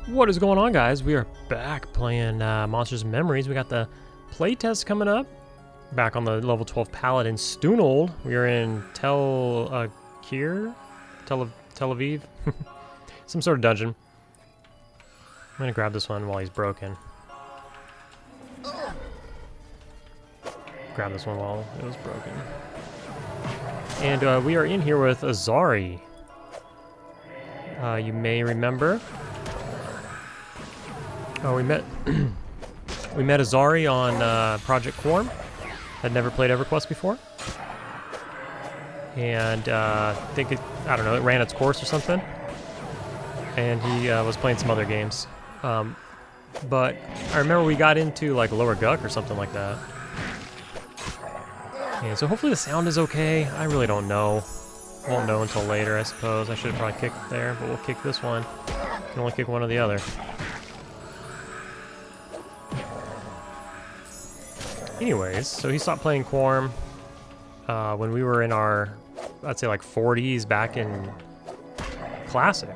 What is going on, guys? We are back playing Monsters and Memories. We got the playtest coming up. Back on the level 12 Paladin Stunold. We are in Ekir? Tel Aviv? Some sort of dungeon. I'm gonna grab this one while he's broken. Grab this one while it was broken. And we are in here with Azari. You may remember. Oh, we met we met Azari on Project Quarm. Had never played EverQuest before, and I don't know, it ran its course or something. And he was playing some other games, but I remember we got into like Lower Guck or something like that. And so hopefully the sound is okay. I really don't know. Won't know until later, I suppose. I should have probably kicked there, but we'll kick this one. Can only kick one or the other. Anyways, so he stopped playing Quarm when we were in our, I'd say like 40s back in Classic.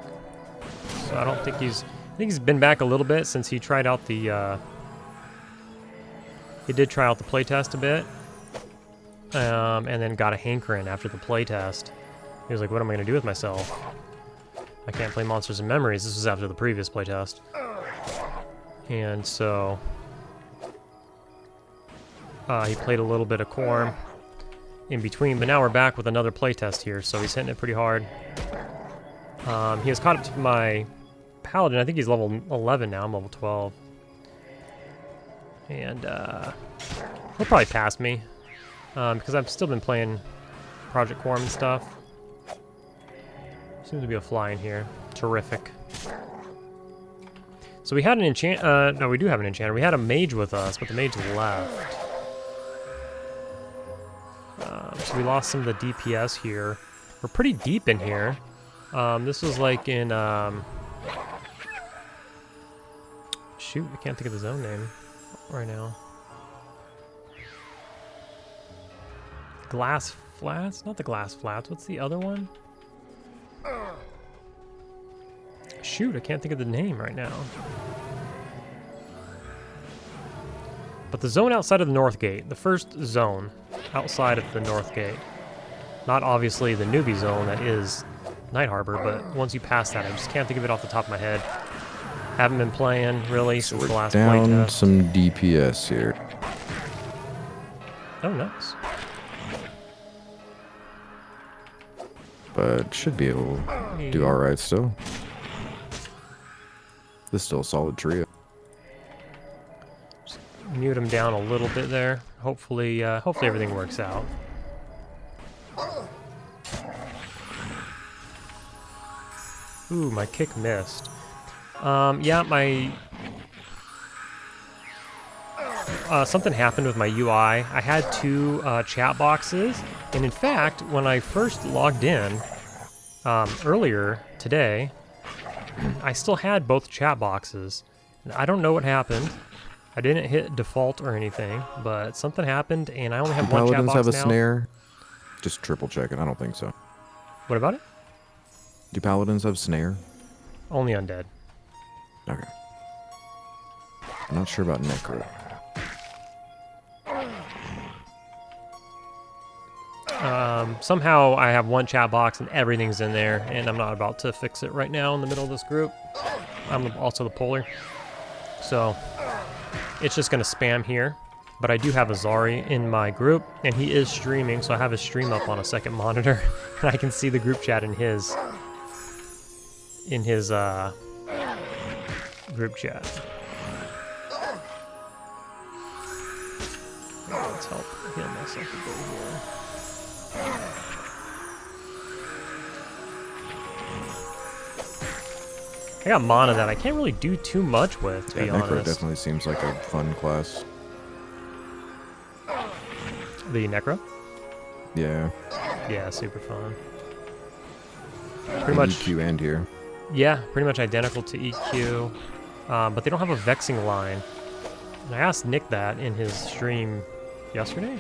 So I don't think I think he's been back a little bit since he tried out the, he did try out the playtest a bit. And then got a hankering after the playtest. He was like, what am I going to do with myself? I can't play Monsters and Memories. This was after the previous playtest. And so he played a little bit of Quarm in between, but now we're back with another playtest here, so he's hitting it pretty hard. He has caught up to my Paladin. I think he's level 11 now. I'm level 12. And he'll probably pass me because I've still been playing Project Quarm and stuff. Seems to be a fly in here. Terrific. So we had an enchant. No, we do have an enchanter. We had a mage with us, but the mage left. So we lost some of the DPS here. We're pretty deep in here. This was like in shoot, I can't think of the zone name right now. Glass Flats? Not the Glass Flats. What's the other one? Shoot, I can't think of the name right now. But the zone outside of the North Gate, the first zone outside of the North Gate. Not obviously the newbie zone that is Night Harbor, but once you pass that, I just can't think of it off the top of my head. Haven't been playing really So since the we're last down playtest. some DPS here. Oh, nice. But should be able to do alright still. This is still a solid trio. Just mute him down a little bit there. Hopefully, hopefully everything works out. Ooh, my kick missed. Yeah, my something happened with my UI. I had two chat boxes, and in fact, when I first logged in earlier today, I still had both chat boxes. And I don't know what happened. I didn't hit default or anything, but something happened, and I only have one chat box now. Paladins have a snare? Just triple check it. I don't think so. What about it? Do Paladins have snare? Only undead. Okay. I'm not sure about Necro. Somehow I have one chat box and everything's in there, and I'm not about to fix it right now in the middle of this group. I'm also the polar, so it's just gonna spam here. But I do have Azari in my group, and he is streaming, so I have his stream up on a second monitor, and I can see the group chat in his group chat. Let's help heal myself a bit here. I got mana that I can't really do too much with, to be honest. Necro definitely seems like a fun class. The Necro? Yeah. Yeah, super fun. Pretty In much EQ and here. Yeah, pretty much identical to EQ, but they don't have a vexing line. And I asked Nick that in his stream yesterday,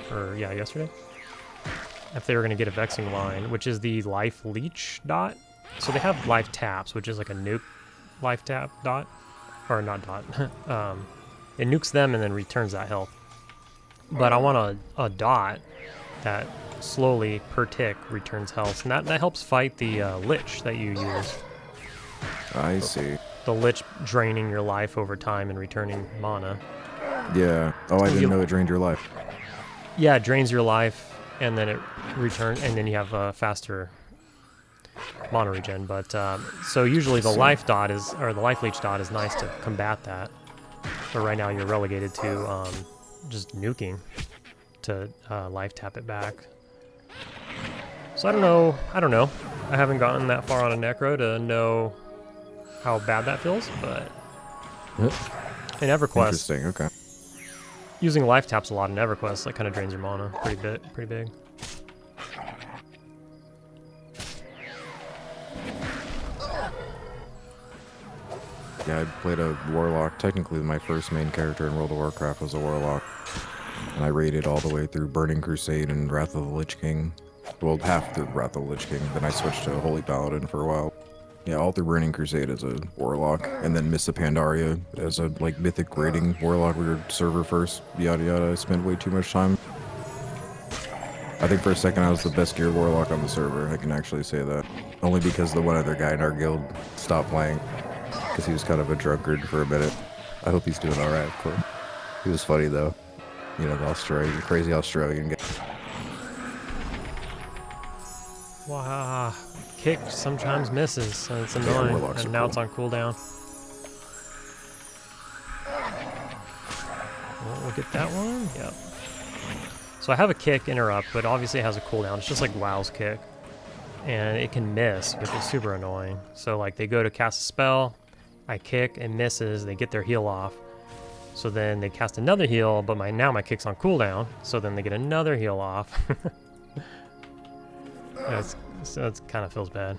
if they were going to get a vexing line, which is the life leech dot. So they have life taps, which is like a nuke life tap dot. or not dot. It nukes them and then returns that health. But I want a dot that slowly, per tick, returns health. And that helps fight the lich that you use. I see. The lich draining your life over time and returning mana. Yeah. Oh, I didn't know it drained your life. Yeah, it drains your life, and then it returns, and then you have a faster mana regen. But so usually the life dot is, or the life leech dot is nice to combat that. But right now you're relegated to just nuking to life tap it back. So I don't know. I haven't gotten that far on a necro to know how bad that feels, but in EverQuest, Interesting. Okay. using life taps a lot in EverQuest. That kind of drains your mana pretty big. Yeah, I played a warlock. Technically, my first main character in World of Warcraft was a warlock, and I raided all the way through Burning Crusade and Wrath of the Lich King. Well, half through Wrath of the Lich King. Then I switched to Holy Paladin for a while. Yeah, all through Burning Crusade as a warlock, and then Mists of Pandaria as a like mythic raiding warlock. We were server first, yada yada. I spent way too much time. I think for a second I was the best geared warlock on the server. I can actually say that, only because the one other guy in our guild stopped playing because he was kind of a drunkard for a minute. I hope he's doing all right, of course. He was funny though, you know, the crazy Australian guy. Wow, kick sometimes misses, and it's annoying. Yeah, and now it's on cooldown. We'll get that one. Yep. So I have a kick interrupt, but obviously it has a cooldown. It's just like WoW's kick, and it can miss, which is super annoying. So like they go to cast a spell, I kick, it misses. They get their heal off. So then they cast another heal, but now my kick's on cooldown. So then they get another heal off. So it kind of feels bad.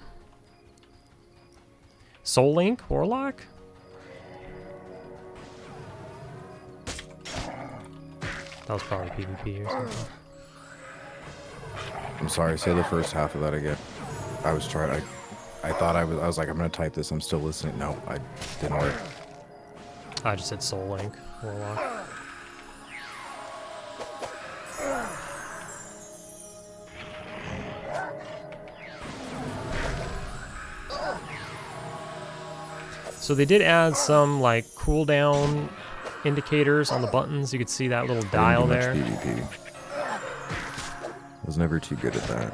Soul Link Warlock? That was probably PvP or something. I'm sorry, say the first half of that again. I was trying, I thought I was like, I'm gonna type this, I'm still listening. No, I didn't work. I just said Soul Link Warlock. So they did add some like cooldown indicators on the buttons. You could see that little dial there. PvP. I was never too good at that.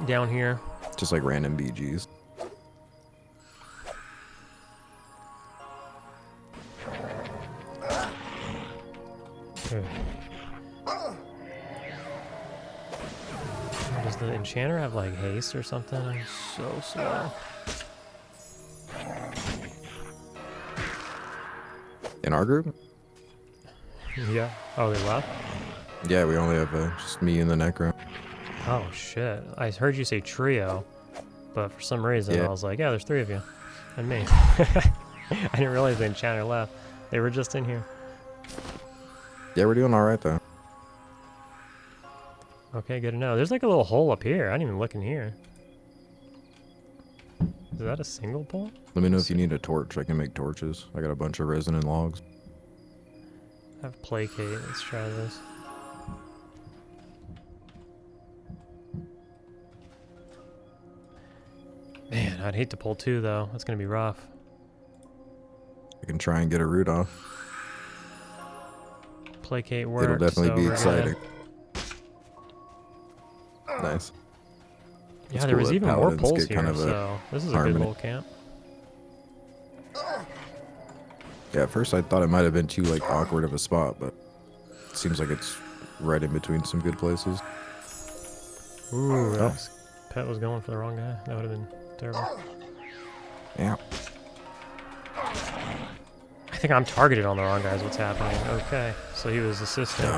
Down here. Just like random BGs. Does the enchanter have like haste or something? I'm so slow. In our group? Yeah. Oh, they left? Yeah, we only have just me and the Necro. Oh, shit. I heard you say trio, but for some reason I was like, yeah, there's 3 of you. And me. I didn't realize the enchanter left. They were just in here. Yeah, we're doing alright though. Okay, good to know. There's like a little hole up here. I didn't even look in here. Is that a single pole? Let me know if you need a torch. I can make torches. I got a bunch of resin and logs. I have placate. Let's try this. Man, I'd hate to pull 2 though. That's gonna be rough. I can try and get a root off. Placate works. It'll definitely be exciting. Nice. Yeah, there was even more poles here, kind of so this is a good little camp. Yeah, at first I thought it might have been too like awkward of a spot, but it seems like it's right in between some good places. Ooh, that pet was going for the wrong guy. That would have been terrible. Yeah. I think I'm targeted on the wrong guy is what's happening. Okay, so he was assisting.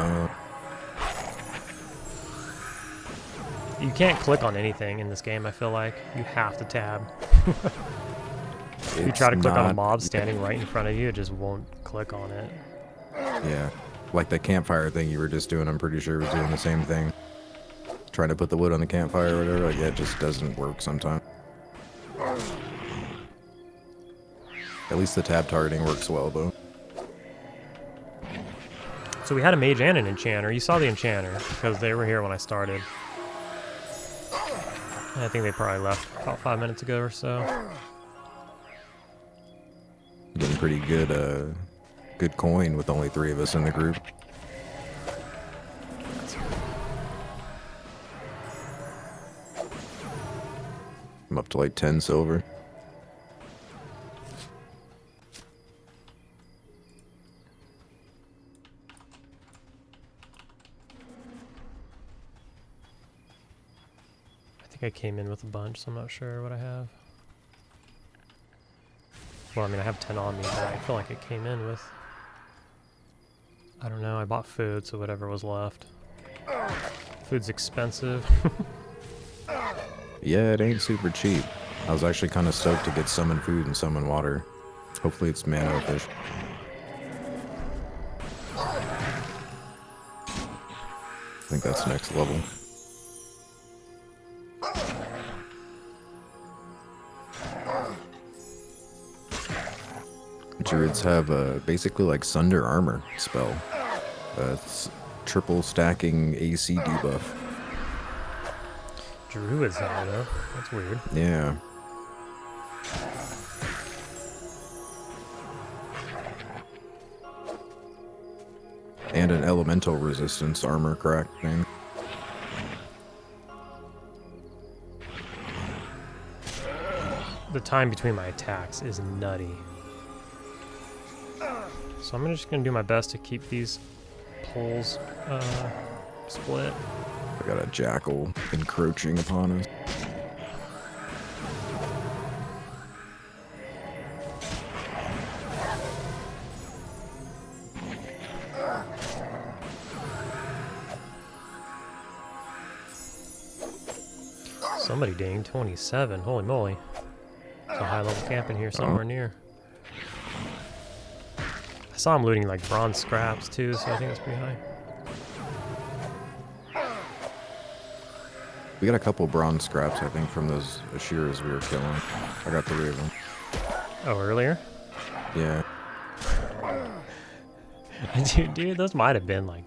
You can't click on anything in this game, I feel like. You have to tab. If you try to click on a mob standing right in front of you, it just won't click on it. Yeah. Like the campfire thing you were just doing, I'm pretty sure it was doing the same thing. Trying to put the wood on the campfire or whatever, like it just doesn't work sometimes. At least the tab targeting works well, though. So we had a mage and an enchanter. You saw the enchanter, because they were here when I started. And I think they probably left about 5 minutes ago or so. Getting pretty good, good coin with only 3 of us in the group. I'm up to like 10 silver. I came in with a bunch, so I'm not sure what I have. Well, I mean, I have 10 on me, but I feel like it came in with... I don't know, I bought food, so whatever was left. Food's expensive. Yeah, it ain't super cheap. I was actually kind of stoked to get summon food and summon water. Hopefully it's mana fish. I think that's next level. Druids have basically like Sunder Armor spell. It's triple stacking AC debuff. Druids have though. That's weird. Yeah. And an elemental resistance armor crack thing. The time between my attacks is nutty. So I'm just gonna do my best to keep these poles split. I got a jackal encroaching upon us. Somebody dinged 27. Holy moly. There's a high level camp in here somewhere near. I saw him looting like bronze scraps too, so I think that's pretty high. We got a couple bronze scraps, I think, from those Ashiras we were killing. I got 3 of them. Oh, earlier? Yeah. Dude, those might have been like,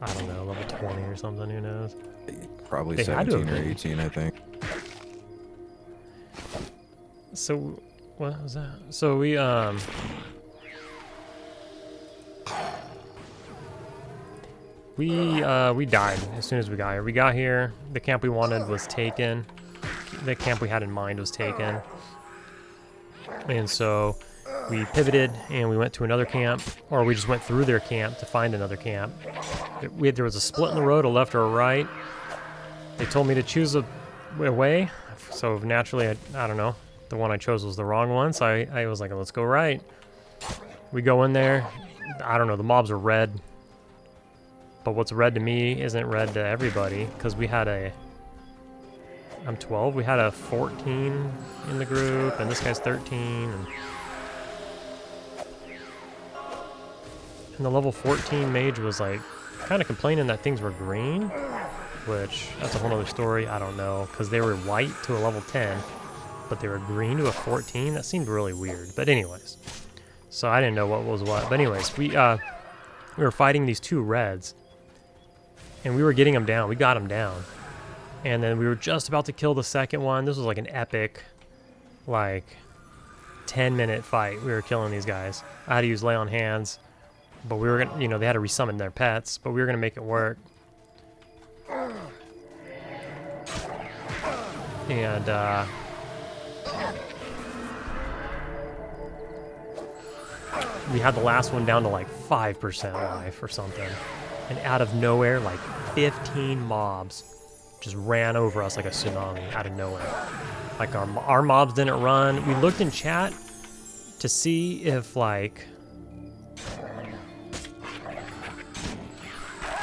I don't know, level 20 or something, who knows? Probably They had to 17 have or been. 18, I think. So, what was that? So we died as soon as we got here. We got here, the camp we wanted was taken. The camp we had in mind was taken. And so we pivoted and we went to another camp, or we just went through their camp to find another camp. There was a split in the road, a left or a right. They told me to choose a way, so naturally, I don't know, the one I chose was the wrong one, so I was like, let's go right. We go in there, I don't know, the mobs are red, but what's red to me isn't red to everybody, because we had I'm 12, we had a 14 in the group, and this guy's 13, and the level 14 mage was like, kind of complaining that things were green, which, that's a whole other story, I don't know, because they were white to a level 10, but they were green to a 14, that seemed really weird, but anyways, so I didn't know what was what, but anyways, we were fighting these 2 reds, and we were getting them down, we got them down, and then we were just about to kill the second one. This was like an epic, like, 10-minute fight, we were killing these guys. I had to use lay on hands, but we were gonna, you know, they had to resummon their pets, but we were gonna make it work. And we had the last one down to like 5% life or something, and out of nowhere, like 15 mobs just ran over us like a tsunami out of nowhere. Like our mobs didn't run. We looked in chat to see if like,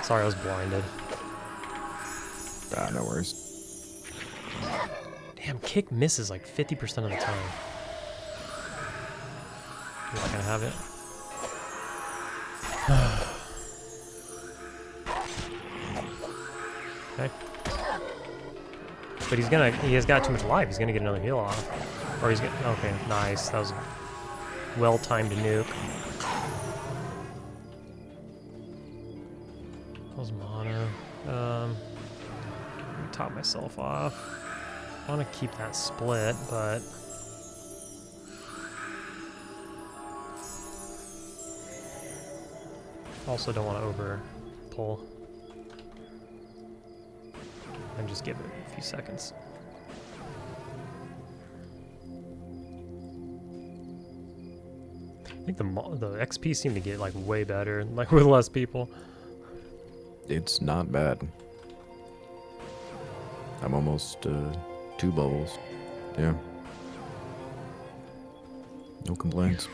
sorry, I was blinded. Ah, no worries. Damn, kick misses like 50% of the time. You're not gonna have it. Okay. But he has got too much life. He's gonna get another heal off. Or he's gonna, okay, nice. That was well-timed nuke. How's mono? Let me top myself off. I want to keep that split, but also don't want to over pull. And just give it a few seconds. I think the XP seemed to get like way better, like with less people. It's not bad. I'm almost 2 bubbles. Yeah. No complaints.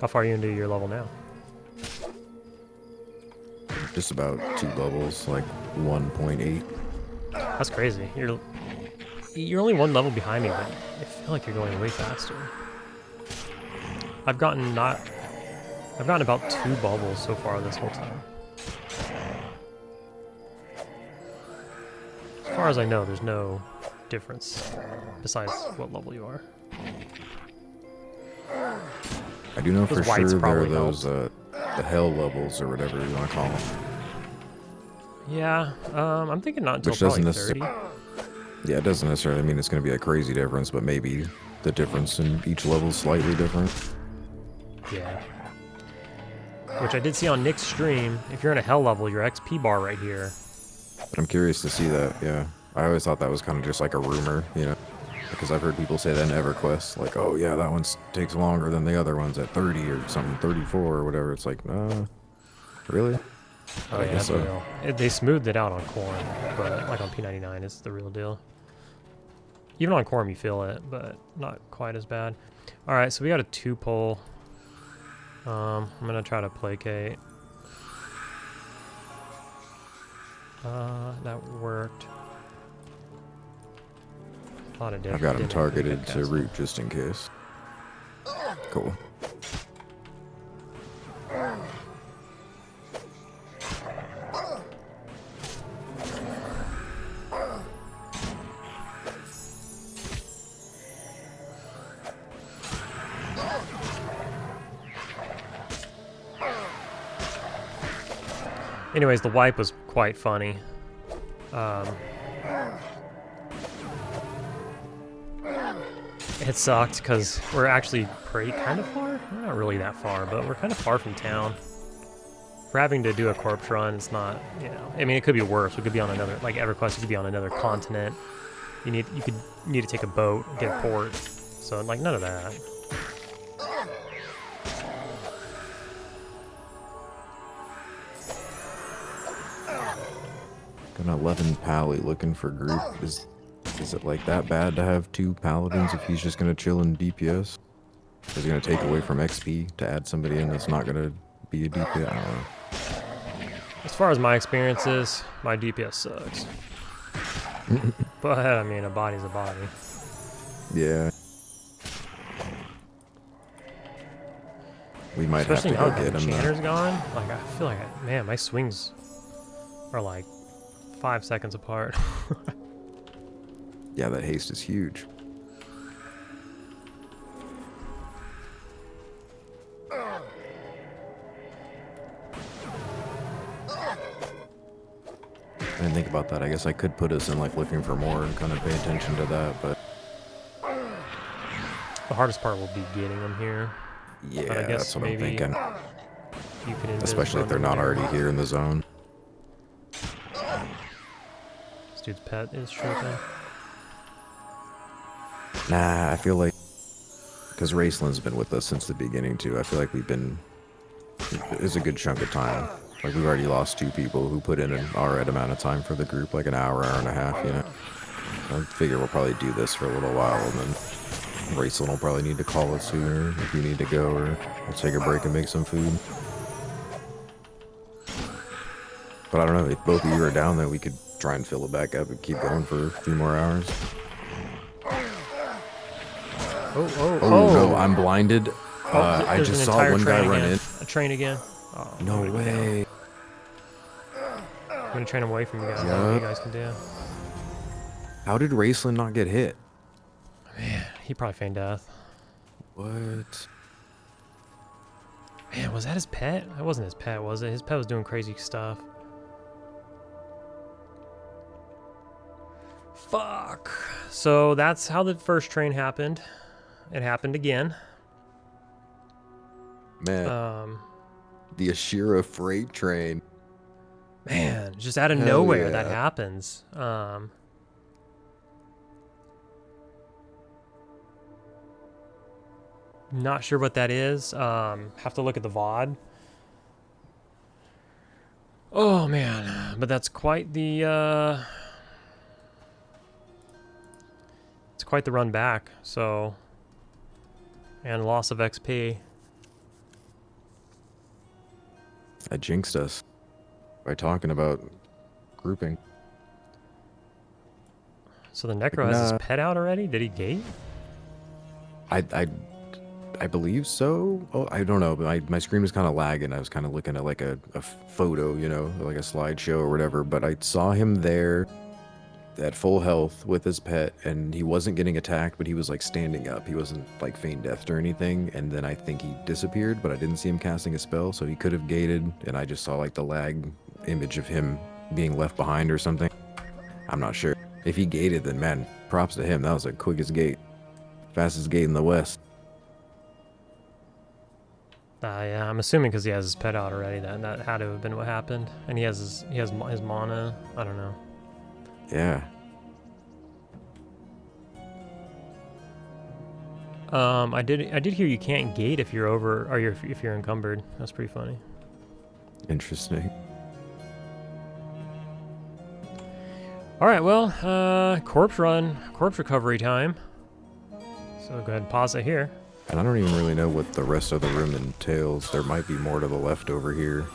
How far are you into your level now? Just about 2 bubbles, like 1.8. That's crazy. You're only 1 level behind me, but I feel like you're going way faster. I've gotten about 2 bubbles so far this whole time. As far as I know, there's no difference besides what level you are. I do know Those for whites sure there are probably those the hell levels or whatever you want to call them. Yeah, I'm thinking not until Which probably doesn't 30. Yeah, it doesn't necessarily mean it's going to be a crazy difference, but maybe the difference in each level is slightly different. Yeah. Which I did see on Nick's stream. If you're in a hell level, your XP bar right here. But I'm curious to see that, yeah. I always thought that was kind of just like a rumor, you know? Because I've heard people say that in EverQuest, like, oh yeah, that one takes longer than the other ones at 30 or something, 34 or whatever. It's like, really? Oh I yeah, guess that's real. They smoothed it out on Quarm, but like on P99, it's the real deal. Even on Quarm, you feel it, but not quite as bad. All right, so we got a 2-pull. I'm gonna try to placate. That worked. Thought it did. I've got him Didn't. targeted to Castle. root just in case. Cool. Anyways, the wipe was quite funny. It sucked because we're actually kind of far. We're not really that far, but we're kind of far from town. For having to do a corpse run, it's not, you know. I mean, it could be worse. We could be on another, like EverQuest, you could be on another continent. You could need to take a boat, get a port. So like none of that. Got an 11 pally looking for group. Is it like that bad to have 2 paladins if he's just gonna chill in DPS? Is he gonna take away from XP to add somebody in that's not gonna be a DPS? I don't know. As far as my experience is, my DPS sucks. But I mean, a body's a body. Yeah. We might Especially have now to go that get the him. Enchanter's gone. Like I feel like, man, my swings are like 5 seconds apart. Yeah, that haste is huge. I didn't think about that. I guess I could put us in like looking for more and kind of pay attention to that, but The hardest part will be getting them here. yeah, But I guess that's what I'm maybe thinking. you could invis Especially if run they're them not there. already here in the zone. This dude's pet is tripping. Nah, I feel like because Raceland's been with us since the beginning too. I feel like it's a good chunk of time. Like we've already lost 2 people who put in an alright amount of time for the group, like an hour and a half, you know. I figure we'll probably do this for a little while, and then Raceland will probably need to call us sooner if you need to go, or we'll take a break and make some food. But I don't know, if both of you are down, then we could try and fill it back up and keep going for a few more hours. Oh no, I'm blinded. I There's just an saw entire one guy train run again. in. A train again. Oh, No I'm gonna go down. way. I'm gonna train him away from you guys. I don't know what you guys can do. How did Raceland not get hit? Man, he probably feigned death. What? Man, was that his pet? That wasn't his pet, was it? His pet was doing crazy stuff. Fuck. So that's how the first train happened. It happened again. Man, the Ashira freight train. Man, just out of Hell nowhere yeah. that happens. Not sure what that is. Have to look at the VOD. Oh man, but that's quite the it's quite the run back. So, and loss of XP. I jinxed us by talking about grouping. So the Necro has his pet out already? Did he gate? I believe so. Oh, I don't know, but my screen was kind of lagging. I was kind of looking at like a photo, you know, like a slideshow or whatever. But I saw him there at full health with his pet, and he wasn't getting attacked, but he was like standing up. He wasn't like feigned death or anything. And then I think he disappeared, but I didn't see him casting a spell, so he could have gated. And I just saw like the lag image of him being left behind or something. I'm not sure. If he gated, then man, props to him. That was the quickest gate, fastest gate in the West. Yeah, I'm assuming because he has his pet out already. That had to have been what happened. And he has his mana. I don't know. Yeah. I did hear you can't gate if you're over or if you're encumbered. That's pretty funny. Interesting. All right, well, corpse recovery time. So go ahead and pause it here. And I don't even really know what the rest of the room entails. There might be more to the left over here.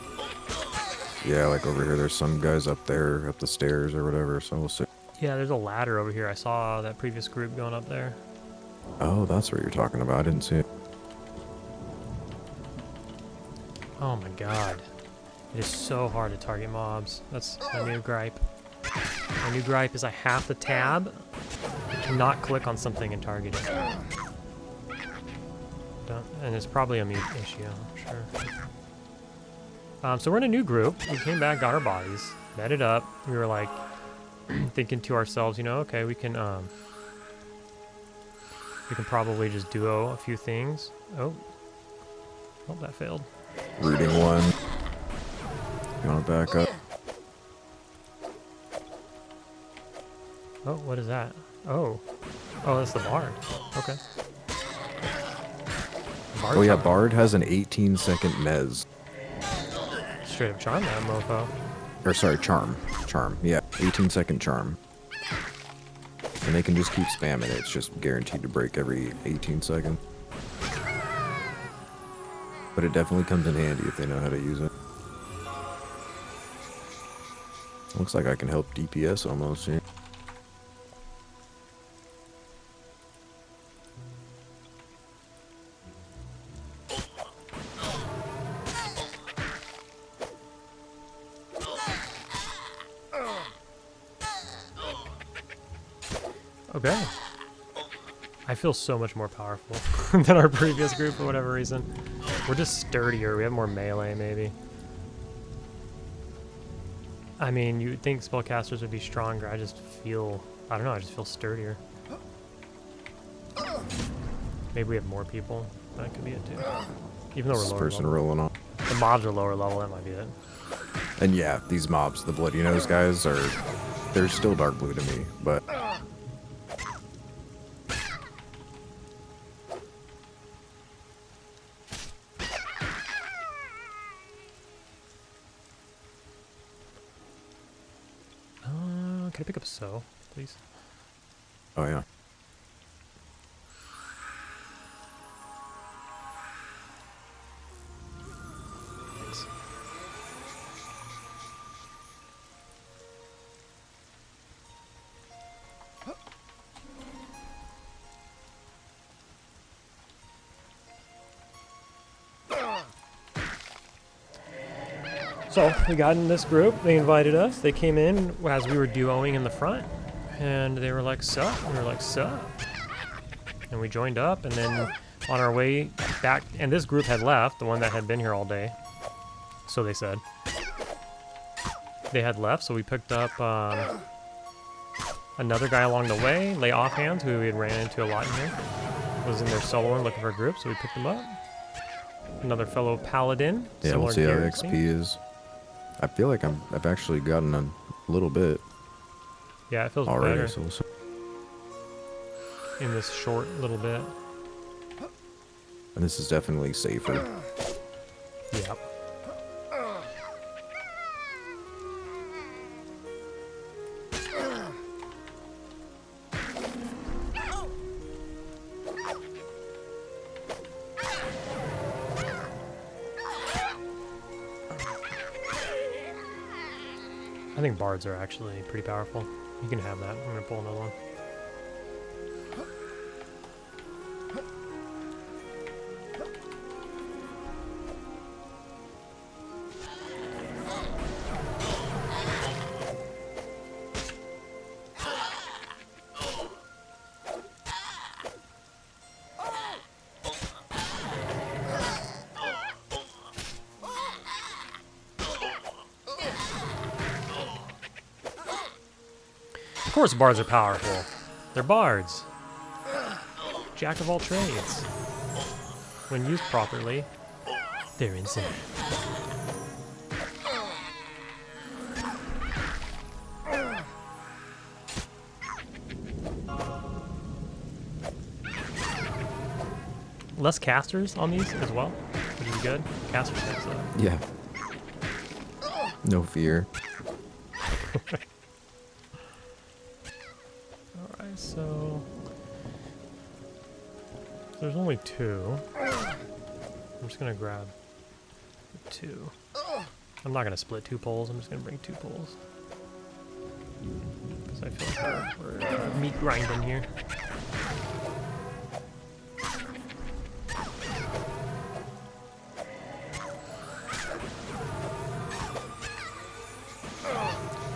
Yeah, like over here, there's some guys up there, up the stairs or whatever, so we'll see. Yeah, there's a ladder over here. I saw that previous group going up there. Oh, that's what you're talking about. I didn't see it. Oh my god. It is so hard to target mobs. That's my new gripe. My new gripe is I have to tab. I cannot click on something and target it. And it's probably a mute issue, I'm sure. So we're in a new group. We came back, got our bodies, met it up. We were like thinking to ourselves, you know, okay, we can probably just duo a few things. Oh, that failed. Rooting one. You want to back up? Oh, what is that? Oh, that's the bard. Okay. Bard Oh yeah, charm. Bard has an 18-second mez. Straight up charm that mofo. Or sorry, charm. Charm. Yeah, 18-second charm. And they can just keep spamming it. It's just guaranteed to break every 18 seconds. But it definitely comes in handy if they know how to use it. Looks like I can help DPS almost here. Okay. I feel so much more powerful than our previous group for whatever reason. We're just sturdier. We have more melee, maybe. I mean, you would think spellcasters would be stronger. I just feel, I don't know, I just feel sturdier. Maybe we have more people. That could be it too. Even though we're This lower person level. rolling on. The mobs are lower level, that might be it. And yeah, these mobs, the bloody nose guys, they're still dark blue to me, but Can I pick up so, please? oh yeah. Thanks. So we got in this group. They invited us. They came in as we were duoing in the front, and they were like, sup? And we were like, sup? And we joined up, and then on our way back, and this group had left, the one that had been here all day, so they said. They had left, so we picked up another guy along the way, Lay Offhands, who we had ran into a lot in here. Was in there soloing looking for a group, so we picked him up. Another fellow paladin. Yeah, we'll see how XP is. I feel like I've actually gotten a little bit. Yeah, it feels already, better so in this short little bit. And this is definitely safer. Yep. I think bards are actually pretty powerful. You can have that. I'm gonna pull another one. Of course bards are powerful. They're bards. Jack of all trades. When used properly, they're insane. Less casters on these as well, which is good. Casters have so. Yeah. No fear. Alright, so there's only two. I'm just gonna grab two. I'm not gonna split two poles, I'm just gonna bring two poles. Because I feel like we're meat grinding here.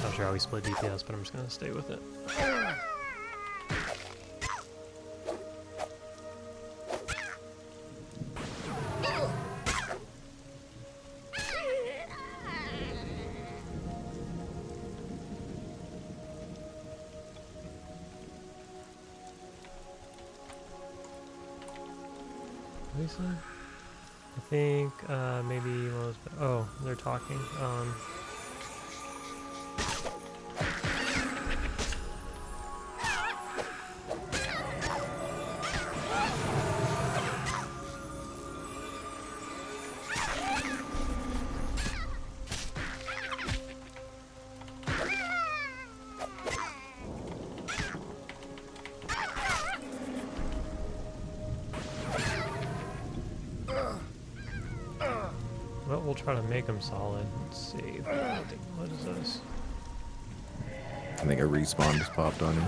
Not sure how we split DPS, but I'm just gonna stay with it. I think maybe one was. Oh, they're talking. Well, we'll try to make them solid. Let's save. What is this? I think a respawn just popped on him.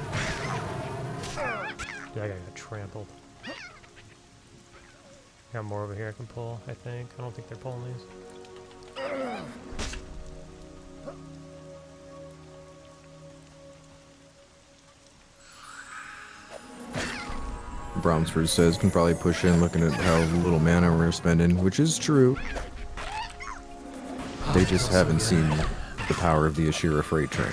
Yeah, I got trampled. Got more over here I can pull, I think. I don't think they're pulling these. Bromsford says can probably push in looking at how little mana we're spending, which is true. They just haven't seen the power of the Ashira freight train.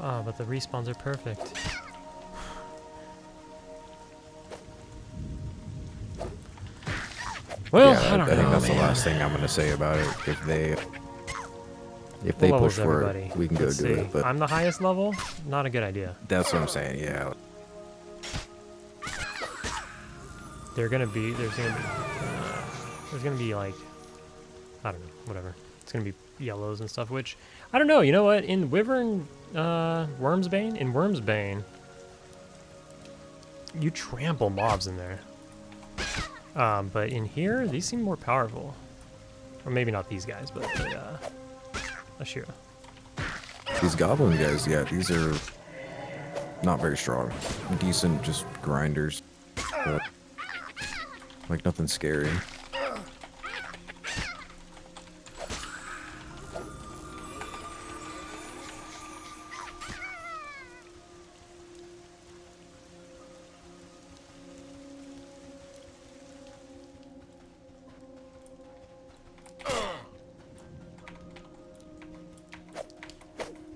Ah, but the respawns are perfect. Well, yeah, I don't think know, that's man. the last thing I'm gonna say about it. If they What push level's for everybody? it, we can go Let's do see. it. But I'm the highest level? Not a good idea. that's what I'm saying. Yeah. There's gonna be like, I don't know, whatever. It's gonna be yellows and stuff, which, I don't know, you know what? In Wyvern, Wormsbane, you trample mobs in there. But in here, these seem more powerful. Or maybe not these guys, but Ashira. These goblin guys, yeah, these are not very strong. Decent, just grinders. But, like, nothing scary.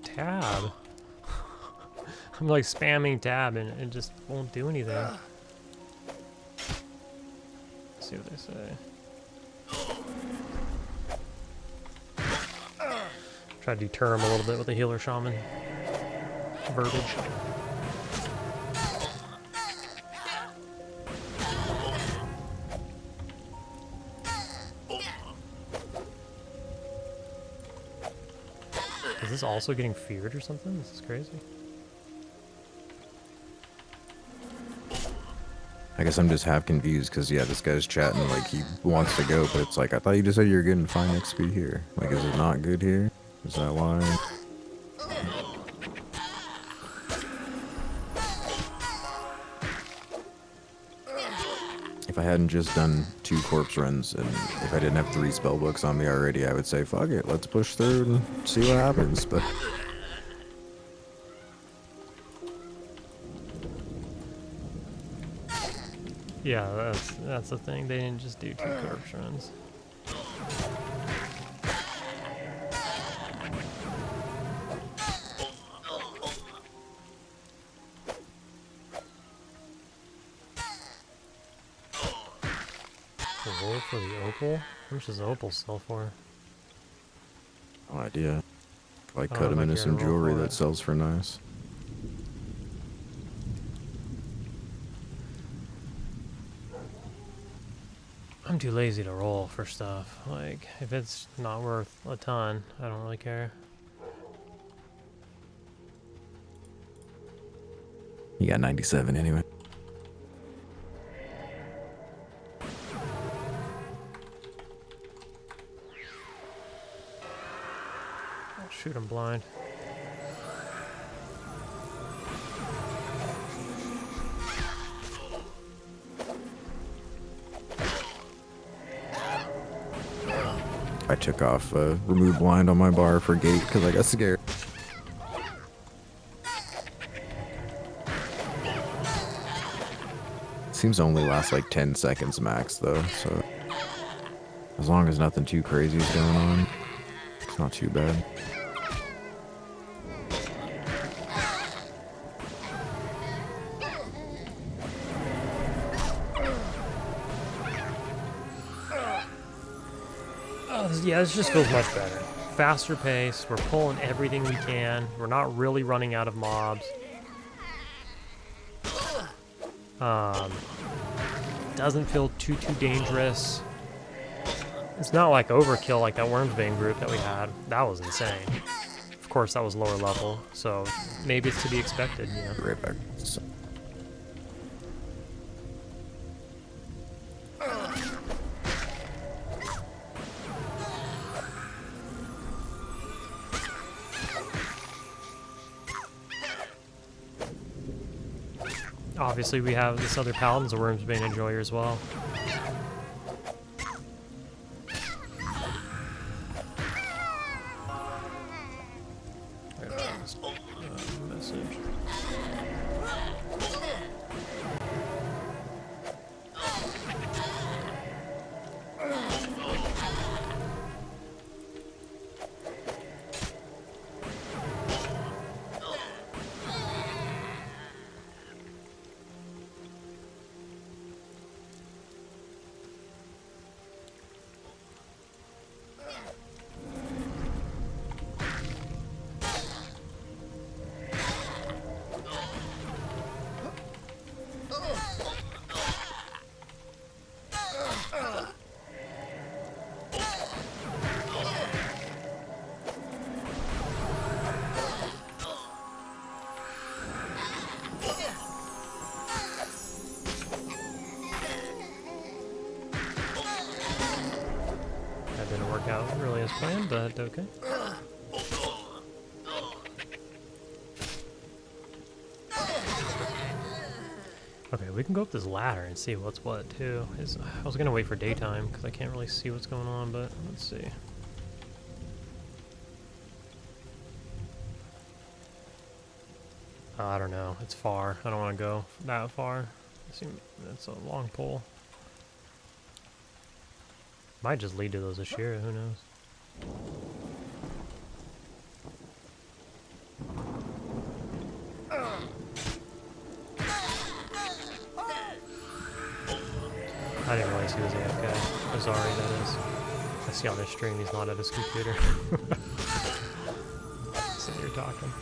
Tab. I'm like spamming tab and it just won't do anything. Let's see what they say. Try to deter him a little bit with the healer shaman verbiage. Is this also getting feared or something? This is crazy. I guess I'm just half confused because, yeah, this guy's chatting like he wants to go, but it's like, I thought you just said you're getting fine XP here. Like, is it not good here? Is that why? If I hadn't just done 2 corpse runs and if I didn't have 3 spell books on me already, I would say, fuck it, let's push through and see what happens, but... Yeah, that's the thing. They didn't just do 2 corpse runs. Roll for the opal? How much does the opal sell for? No idea. Like, I cut don't him know if I into care some to roll jewelry for that it. sells for nice. I'm too lazy to roll for stuff. Like, if it's not worth a ton, I don't really care. You got 97 anyway. I'll shoot him blind. I took off remove blind on my bar for gate because I got scared. Seems to only last like 10 seconds max though, so as long as nothing too crazy is going on, it's not too bad. Yeah, this just feels much better. Faster pace, we're pulling everything we can, we're not really running out of mobs. Doesn't feel too dangerous. It's not like overkill like that Wormsbane group that we had. That was insane. Of course, that was lower level, so maybe it's to be expected, you know. Right back. So, Obviously, we have this other Paladin's a Wormsbane enjoyer as well. Message. That didn't work out really as planned, but okay. Okay, we can go up this ladder and see what's what too. I was gonna wait for daytime because I can't really see what's going on, but let's see. I don't know. It's far. I don't want to go that far. It's a long pole. Might just lead to those Ashira. Who knows? I didn't realize he was AFK. Azari, that is. I see on his stream he's not at his computer. So you're talking.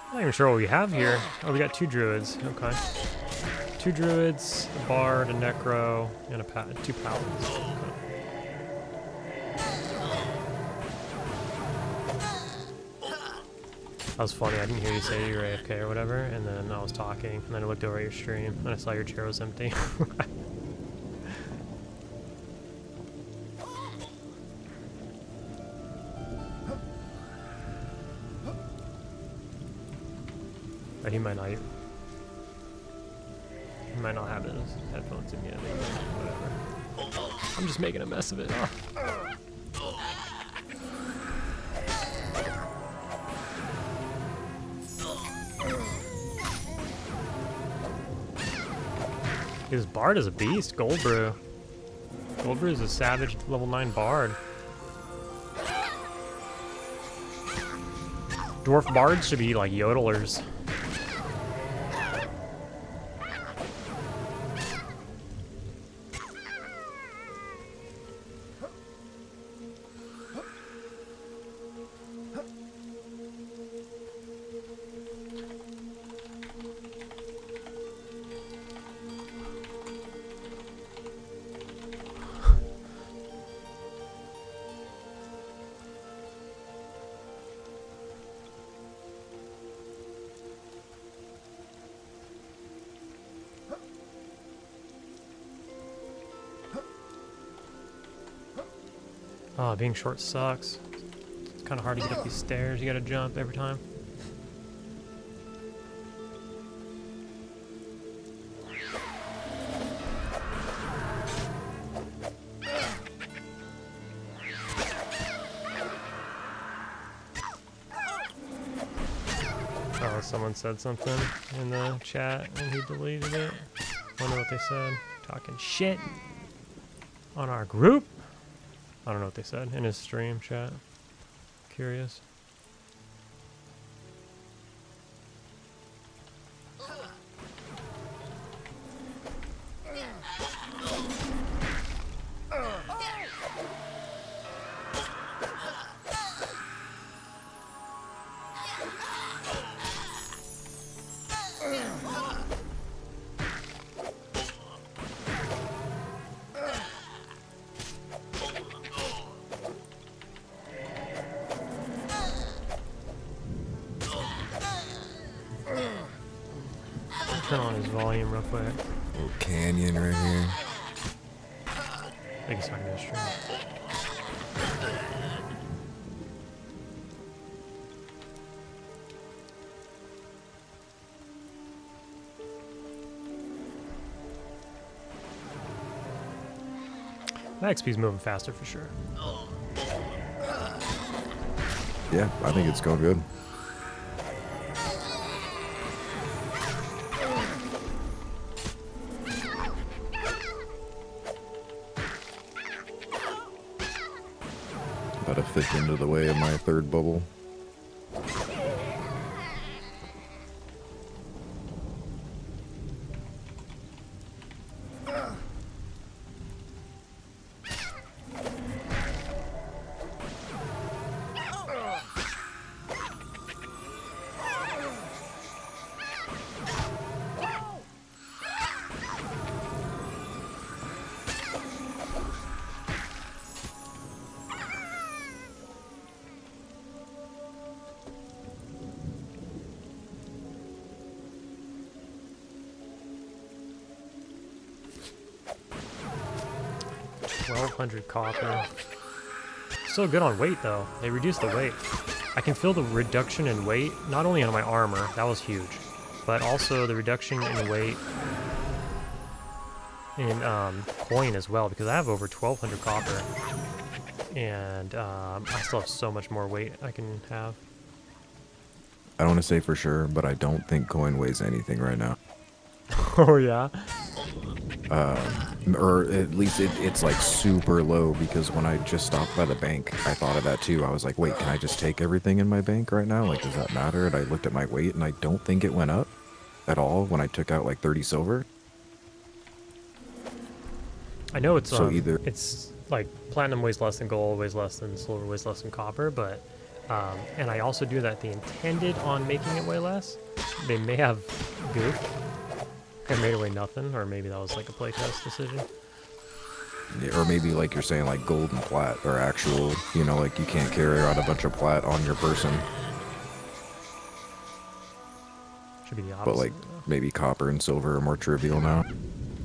I'm not even sure what we have here. Oh, we got 2 druids. Okay. 2 druids, a bard, a necro, and 2 paladins. Okay. That was funny. I didn't hear you say you were AFK or whatever, and then I was talking, and then I looked over at your stream, and I saw your chair was empty. But he might not have his headphones in yet. Whatever. I'm just making a mess of it. Oh. His bard is a beast. Goldbrew. Goldbrew is a savage level 9 bard. Dwarf bards should be like yodelers. Oh, being short sucks. It's kind of hard to get up these stairs. You gotta jump every time. Oh, someone said something in the chat and he deleted it. Wonder what they said. Talking shit on our group. I don't know what they said in his stream chat. Curious. Turn on his volume real quick. Little canyon right here. I think he's talking to his stream. That XP's moving faster for sure. Yeah, I think it's going good. About to fit into the way of my 3rd bubble. 1,200 copper. Still good on weight though. They reduced the weight. I can feel the reduction in weight, not only on my armor, that was huge, but also the reduction in weight in coin as well, because I have over 1,200 copper. And I still have so much more weight I can have. I don't want to say for sure, but I don't think coin weighs anything right now. Oh yeah? Or at least it's like super low, because when I just stopped by the bank, I thought of that too. I was like, wait, can I just take everything in my bank right now? Like, does that matter? And I looked at my weight, and I don't think it went up at all when I took out like 30 silver. I know it's So either it's like platinum weighs less than gold, weighs less than silver, weighs less than copper, but and I also do that. They intended on making it weigh less. They may have goofed and made it weigh nothing, or maybe that was like a playtest decision. Yeah, or maybe like you're saying, like gold and plat are actual, you know, like you can't carry around a bunch of plat on your person. Should be the opposite. But like maybe copper and silver are more trivial now.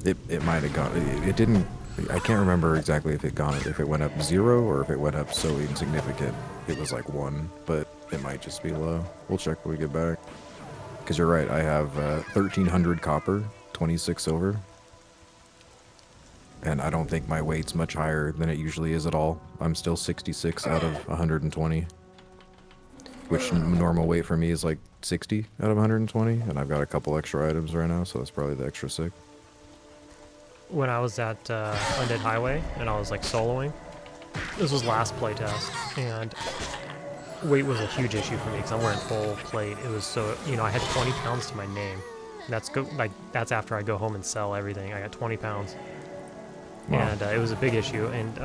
It might have gone. It didn't. I can't remember exactly if it went up 0 or if it went up so insignificant. It was like 1, but it might just be low. We'll check when we get back. Because you're right. I have 1,300 copper, 26 silver. And I don't think my weight's much higher than it usually is at all. I'm still 66 out of 120. Which normal weight for me is like 60 out of 120. And I've got a couple extra items right now, so that's probably the extra 6. When I was at Undead Highway and I was like soloing, this was last playtest, and weight was a huge issue for me because I'm wearing full plate. It was so, you know, I had 20 pounds to my name. That's after I go home and sell everything. I got 20 pounds. Wow. And it was a big issue, and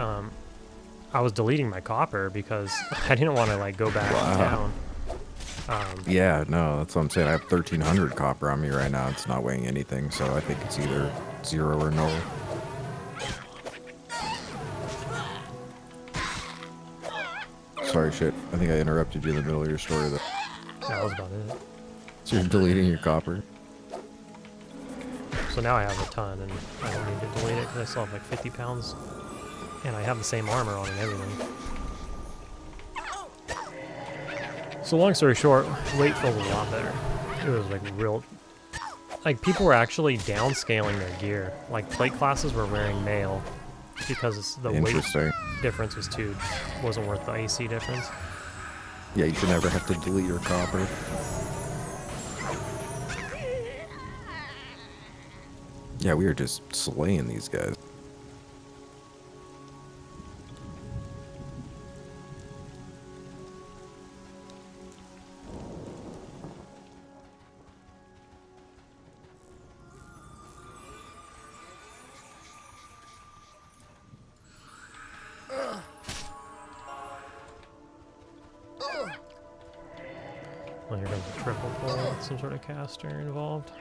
I was deleting my copper because I didn't want to like go back down. Yeah, no, that's what I'm saying. I have 1,300 copper on me right now. It's not weighing anything, so I think it's either 0 or no. Sorry, shit. I think I interrupted you in the middle of your story, though. That was about it. So you're deleting your copper? So now I have a ton, and I don't need to delete it because I still have like 50 pounds, and I have the same armor on and everything. So long story short, weight felt a lot better. It was like real, like people were actually downscaling their gear. Like plate classes were wearing mail because the weight difference wasn't worth the AC difference. Yeah, you should never have to delete your copper. Yeah, we were just slaying these guys. Well, here comes a triple pull with some sort of caster involved.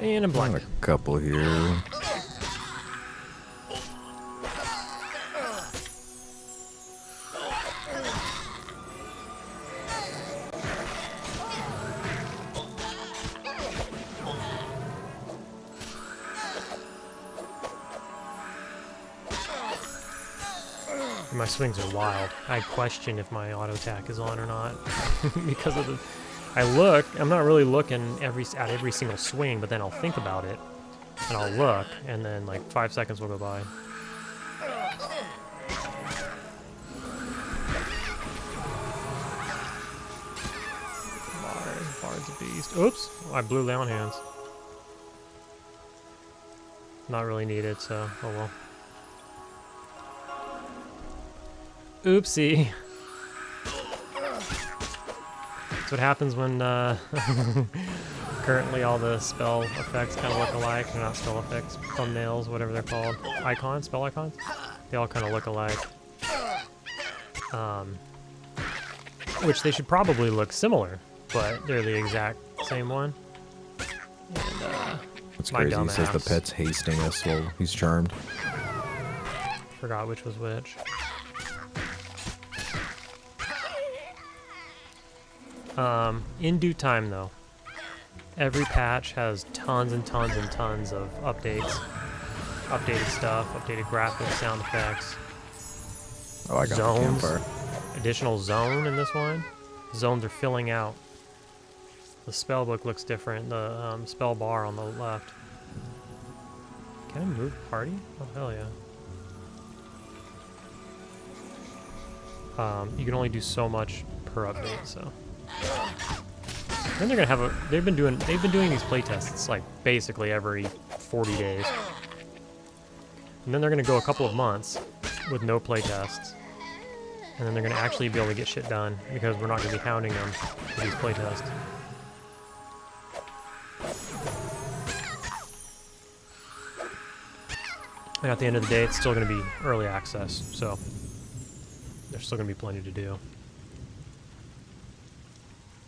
And I'm blind. A couple here. My swings are wild. I question if my auto attack is on or not because of the. I'm not really looking at every single swing, but then I'll think about it and I'll look, and then like 5 seconds will go by. Bard's a beast. Oops, I blew down hands. Not really needed, so oh well. Oopsie. That's what happens when currently all the spell effects kind of look alike. They're not spell effects, thumbnails, whatever they're called. Icons, spell icons? They all kind of look alike. Which they should probably look similar, but they're the exact same one. And, that's crazy. He says the pet's hasting us while he's charmed. Forgot which was which. In due time, though. Every patch has tons and tons and tons of updates. Updated stuff, updated graphics, sound effects. Oh, I got zones. the campfire. Additional zone in this one. Zones are filling out. The spell book looks different. The spell bar on the left. Can I move party? Oh, hell yeah. You can only do so much per update, so. Then they're gonna have a. They've been doing these playtests like basically every 40 days, and then they're gonna go a couple of months with no playtests, and then they're gonna actually be able to get shit done because we're not gonna be hounding them for these playtests. And at the end of the day, it's still gonna be early access, so there's still gonna be plenty to do.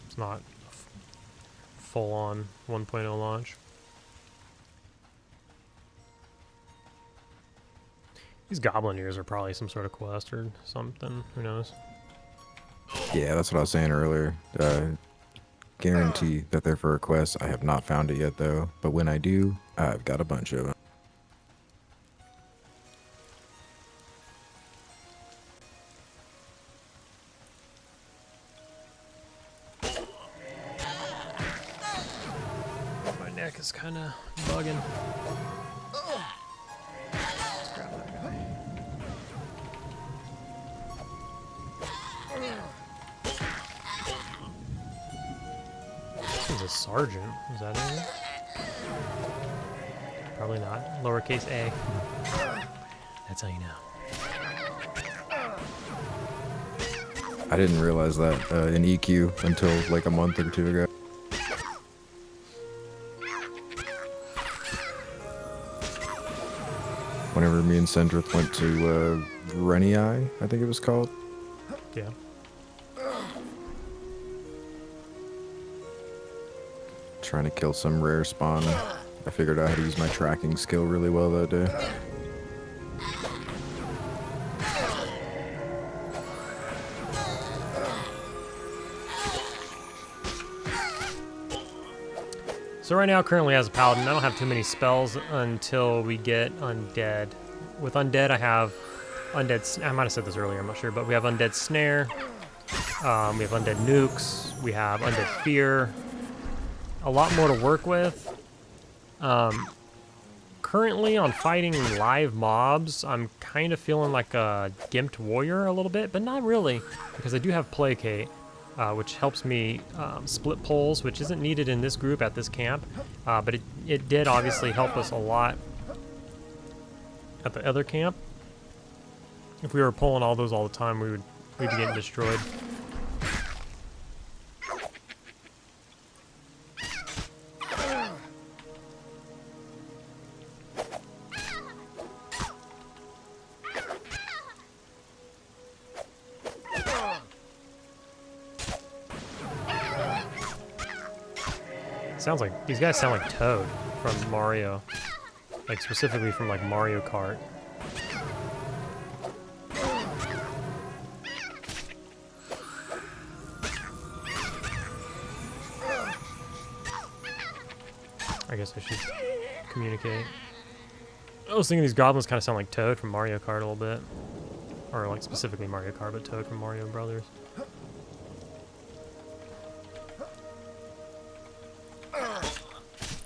It's not full-on 1.0 launch. These goblin ears are probably some sort of quest or something. Who knows? Yeah, that's what I was saying earlier. Guarantee that they're for a quest. I have not found it yet, though. But when I do, I've got a bunch of them. My neck is kind of bugging. Let's grab that guy. This is a sergeant. Is that it? Probably not. Lowercase a. That's how you know. I didn't realize that in EQ until like a month or two ago. Whenever me and Sendrith went to Renii, I think it was called. Yeah. Trying to kill some rare spawn. I figured out how to use my tracking skill really well that day. So right now, currently as a paladin, I don't have too many spells until we get undead. With undead, I have undead. I might have said this earlier. I'm not sure, but we have undead snare. We have undead nukes. We have undead fear. A lot more to work with. Currently on fighting live mobs, I'm kind of feeling like a gimped warrior a little bit, but not really, because I do have placate. Which helps me split poles, which isn't needed in this group at this camp, but it did obviously help us a lot at the other camp. If we were pulling all those all the time, we'd be getting destroyed. Sounds like these guys sound like Toad from Mario, like specifically from like Mario Kart. I guess I should communicate. I was thinking these goblins kind of sound like Toad from Mario Kart a little bit, or like specifically Mario Kart, but Toad from Mario Brothers.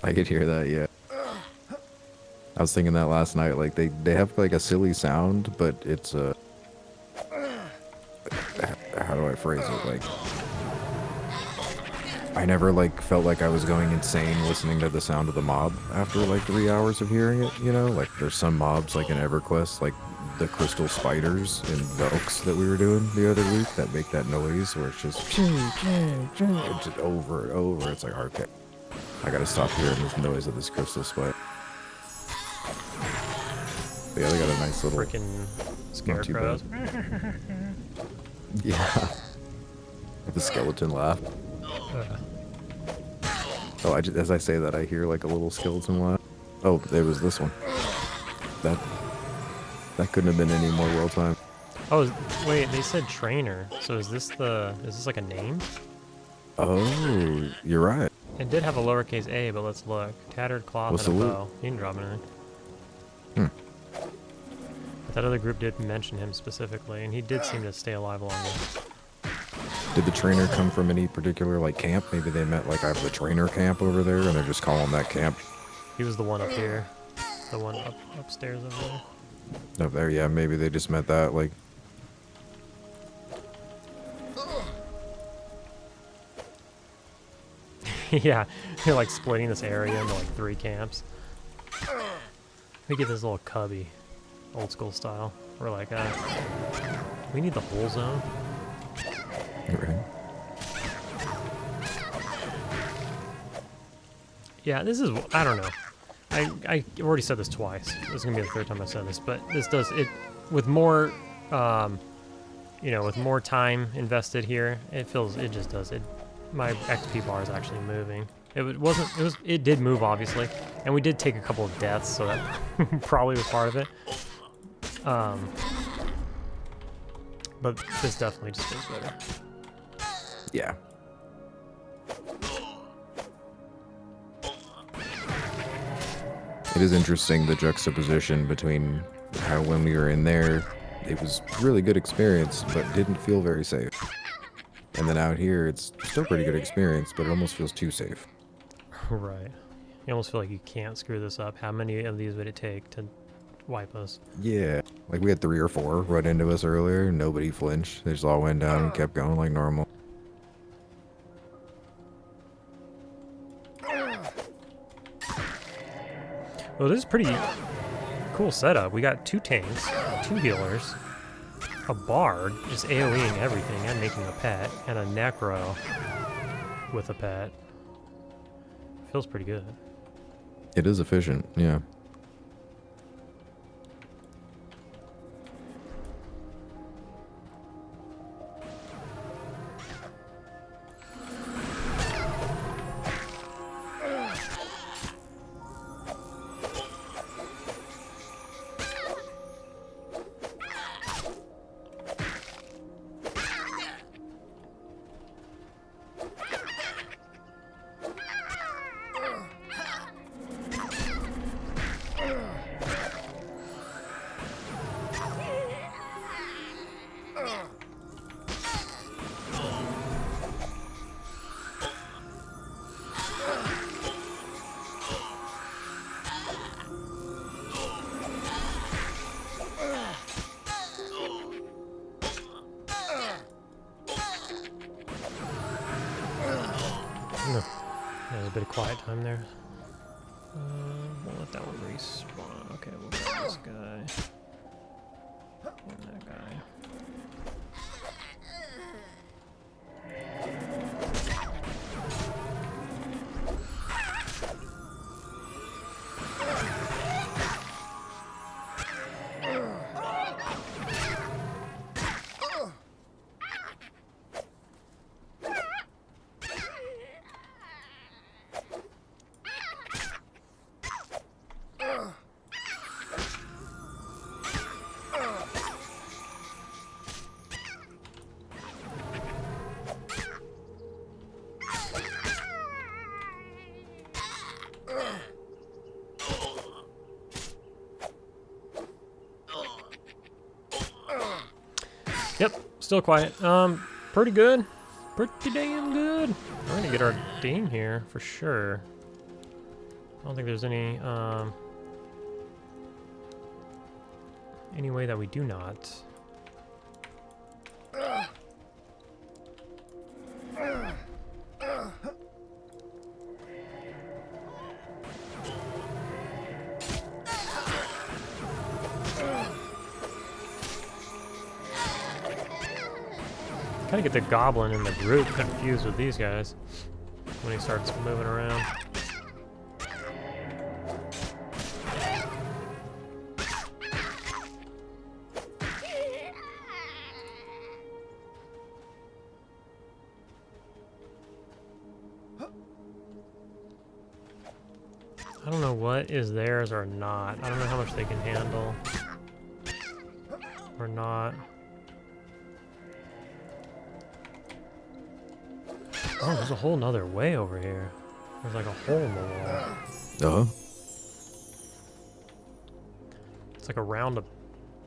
I could hear that, yeah. I was thinking that last night, like they have like a silly sound, but it's how do I phrase it? Like I never like felt like I was going insane listening to the sound of the mob after like 3 hours of hearing it, you know? Like there's some mobs like in EverQuest, like the crystal spiders and Velks that we were doing the other week that make that noise where it's just over and over. It's like, okay, I gotta stop hearing this noise of this crystal spider. But yeah, they got a nice little Freaking scarecrows. Yeah. With the skeleton laugh. Oh, as I say that, I hear like a little skeleton laugh. Oh, there was this one. That That couldn't have been any more well timed. Oh, wait, they said trainer. So is this like a name? Oh, you're right. It did have a lowercase a, but let's look. Tattered cloth What's and a the loot? bow. He didn't drop anything. Hmm. But that other group did mention him specifically, and he did seem to stay alive longer. Did the trainer come from any particular like camp? Maybe they meant like I have the trainer camp over there, and they're just calling that camp. He was the one up here. The one upstairs over there. Up there, yeah. Maybe they just meant that. Like, Yeah, they're like splitting this area into like 3 camps. We get this little cubby, old school style. We're like, we need the whole zone. right. Yeah, this is, I don't know. I already said this twice. This is gonna be the 3rd time I've said this, but this does it with more, you know, with more time invested here. It just does it. My XP bar is actually moving. It did move obviously, and we did take a couple of deaths, so that probably was part of it. But this definitely just feels better. Yeah. It is interesting the juxtaposition between how when we were in there, it was really good experience, but didn't feel very safe. And then out here, it's still pretty good experience, but it almost feels too safe. Right. You almost feel like you can't screw this up. How many of these would it take to wipe us? Yeah, like we had 3 or 4 run into us earlier. Nobody flinched. They just all went down and kept going like normal. Well, this is pretty cool setup. We got 2 tanks, 2 healers, a bard, just AoEing everything and making a pet, and a necro with a pet. Feels pretty good. It is efficient, yeah. There's a bit of quiet time there. We'll let that one respawn. Okay, we'll grab this guy. And that guy. Yep, still quiet. Pretty good. Pretty damn good. We're gonna get our ding here for sure. I don't think there's any way that we do not. Kind of get the goblin in the group confused with these guys when he starts moving around. I don't know what is theirs or not. I don't know how much they can handle. or not. Oh, there's a whole nother way over here. There's like a hole in the wall. It's like around a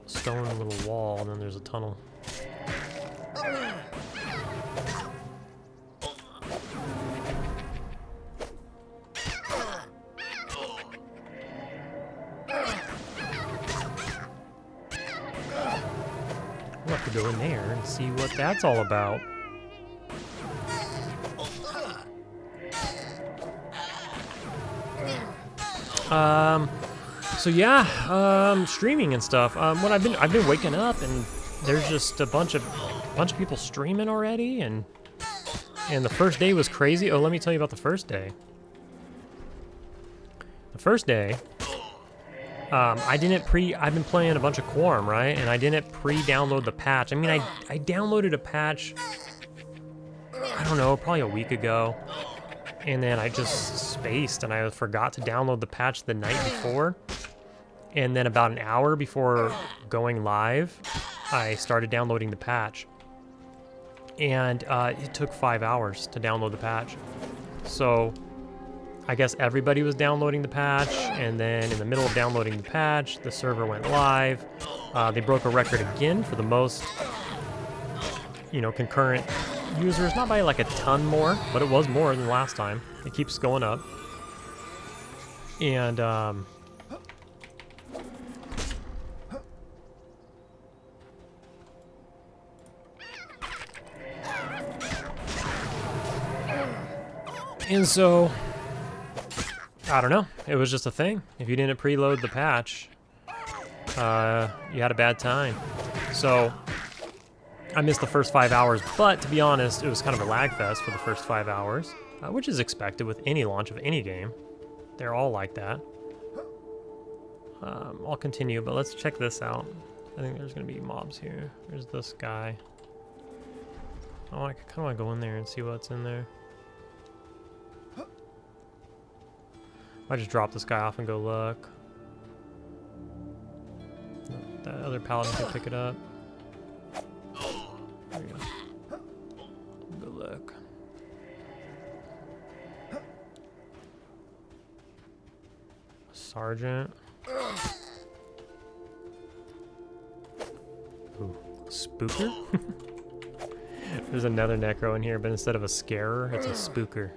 stone little wall, and then there's a tunnel. We'll have to go in there and see what that's all about. So yeah, streaming and stuff. What I've been waking up and there's just a bunch of people streaming already, and the first day was crazy. Oh, let me tell you about the first day. The first day, I've been playing a bunch of Quarm, right? And I didn't pre-download the patch. I mean, I downloaded a patch, I don't know, probably a week ago. And then I just spaced and I forgot to download the patch the night before. And then about an hour before going live, I started downloading the patch. And it took 5 hours to download the patch. So I guess everybody was downloading the patch, and then in the middle of downloading the patch, the server went live. They broke a record again for the most, concurrent users, not by like a ton more, but it was more than last time. It keeps going up. And so I don't know, it was just a thing. If you didn't preload the patch, you had a bad time. So I missed the first 5 hours, but to be honest, it was kind of a lag fest for the first 5 hours, which is expected with any launch of any game. They're all like that. I'll continue, but let's check this out. I think there's going to be mobs here. There's this guy. Oh, I kind of want to go in there and see what's in there. I just drop this guy off and go look. That other paladin can pick it up. There we go. Go look. Sergeant. Ooh, spooker? There's another necro in here, but instead of a scarer, it's a spooker.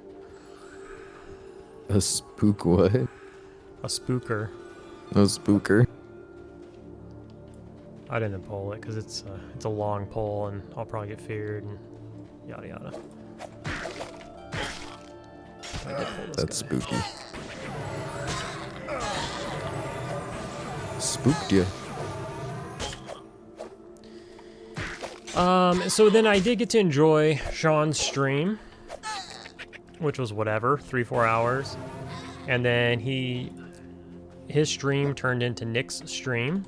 A spook what? A spooker. A spooker. I didn't pull it because it's a long pull and I'll probably get feared and yada yada. That's spooky. Spooked you. So then I did get to enjoy Shawn's stream, which was whatever, 3-4 hours. And then his stream turned into Nick's stream,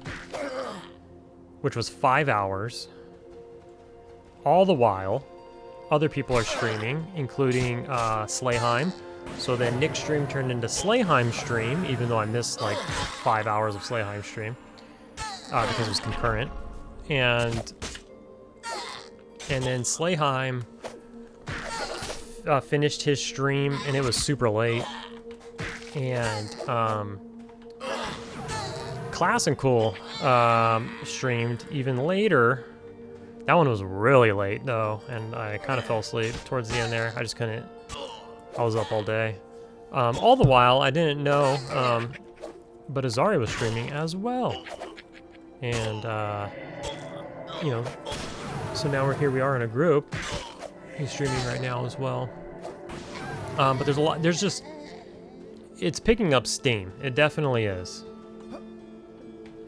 which was 5 hours. All the while, other people are streaming, including Slayheim. So then Nick's stream turned into Slayheim's stream, even though I missed like 5 hours of Slayheim's stream because it was concurrent. And then Slayheim finished his stream, and it was super late. And Class and Cool streamed even later. That one was really late though, and I kind of fell asleep towards the end there. I just couldn't. I was up all day. All the while, I didn't know, but Azari was streaming as well. And so now here we are in a group. He's streaming right now as well. But there's a lot. There's just. It's picking up steam. It definitely is.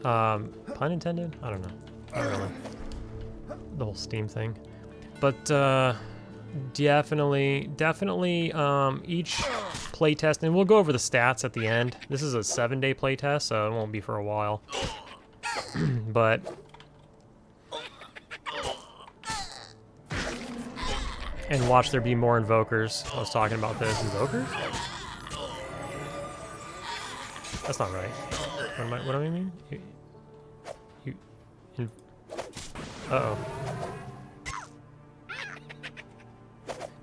Pun intended? I don't know. Not really. The whole Steam thing. But definitely each playtest, and we'll go over the stats at the end. This is a 7-day playtest, so it won't be for a while. But and watch there be more invokers. I was talking about this. Invokers? That's not right. What do I mean? Uh-oh.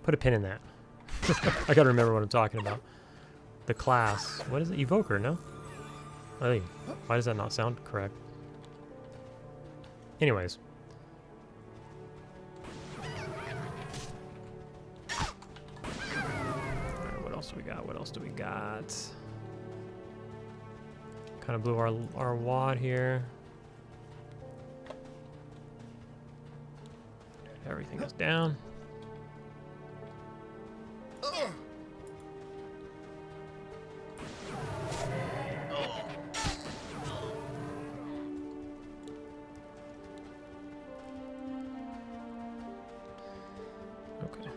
Put a pin in that. I gotta remember what I'm talking about. The class. What is it? Evoker, no? Hey, why does that not sound correct? Anyways. Alright, what else do we got? What else do we got? Kind of blew our wad here. Everything is down. Okay.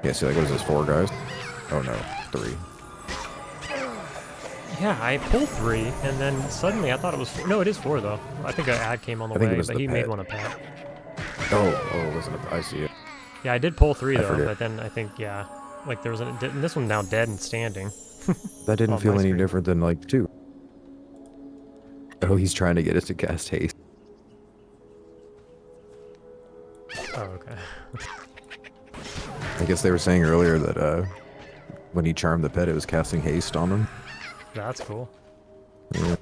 Yeah, see, like, what is this, 4 guys? Oh no, 3. Yeah, I pulled 3, and then suddenly I thought it was 4. No, it is 4, though. I think an ad came on the way, but he made one a pet. Oh, it wasn't I see it. Yeah, I did pull 3, though, forget. but then I think, yeah, like there was and this one's now dead and standing. That didn't On feel my any screen. different than, like, 2. Oh, he's trying to get us to cast haste. Oh, okay. I guess they were saying earlier that, when he charmed the pet, it was casting haste on him. That's cool. Yeah.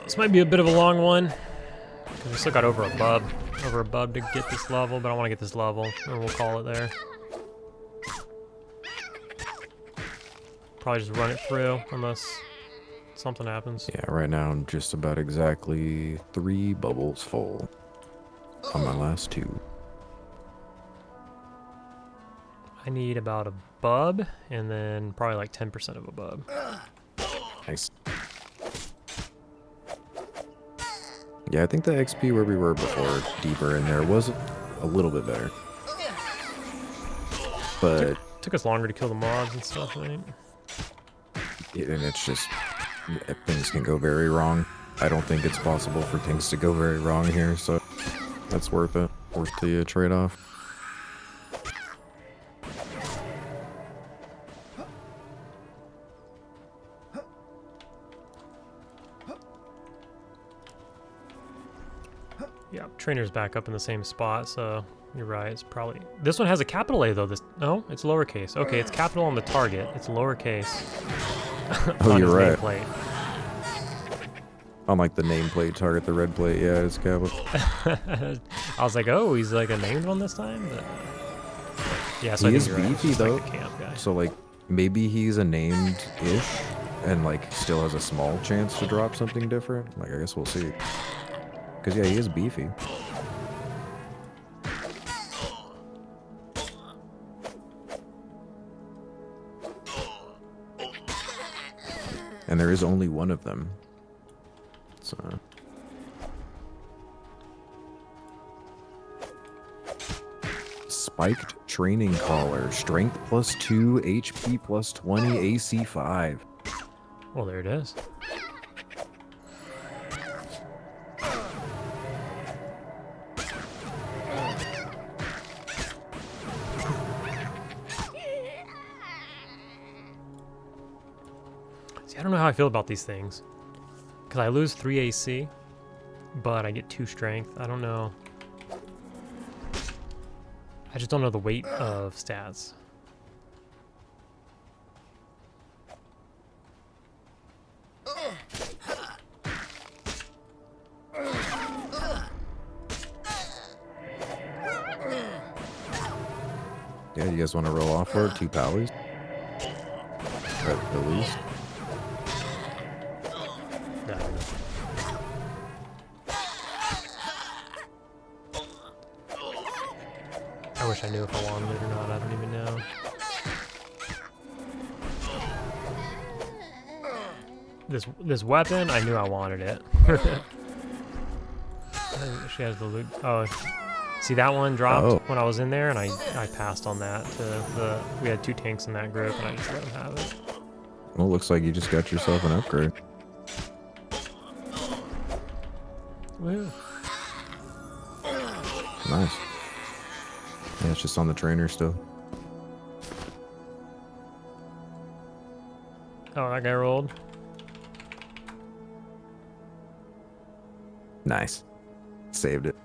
This might be a bit of a long one, because we still got over a bub to get this level, but I want to get this level, and we'll call it there. Probably just run it through, unless something happens. Yeah, right now I'm just about exactly 3 bubbles full on my last 2. I need about a bub, and then probably like 10% of a bub. Nice. Yeah, I think the XP where we were before, deeper in there, was a little bit better. But Took us longer to kill the mobs and stuff, right? and it's just, things can go very wrong. I don't think it's possible for things to go very wrong here, so that's worth it. Worth the trade-off. Yeah, trainer's back up in the same spot, so you're right. It's probably... This one has a capital A, though. No, it's lowercase. Okay, it's capital on the target. It's lowercase Oh, on you're his right. nameplate. Unlike the nameplate target, the red plate, yeah, it's capital. I was like, oh, he's like a named one this time? But, yeah, so He I is think you're right. It's beefy, just though. Like a camp guy. So, like, maybe he's a named-ish and, like, still has a small chance to drop something different. Like, I guess we'll see. Because, yeah, he is beefy. And there is only one of them. So... Spiked training collar. Strength +2, HP +20, AC 5. Well, there it is. See, I don't know how I feel about these things. Because I lose 3 AC, but I get 2 strength. I don't know. I just don't know the weight of stats. Yeah, you guys want to roll off for it? 2 pallies? At least. I don't know. I wish I knew if I wanted it or not. I don't even know. This weapon, I knew I wanted it. She has the loot. Oh, see that one dropped when I was in there, and I passed on that. We had 2 tanks in that group, and I just let them have it. Well, looks like you just got yourself an upgrade. Woo. Nice. Yeah, it's just on the trainer still. Oh, that guy rolled. Nice. Saved it.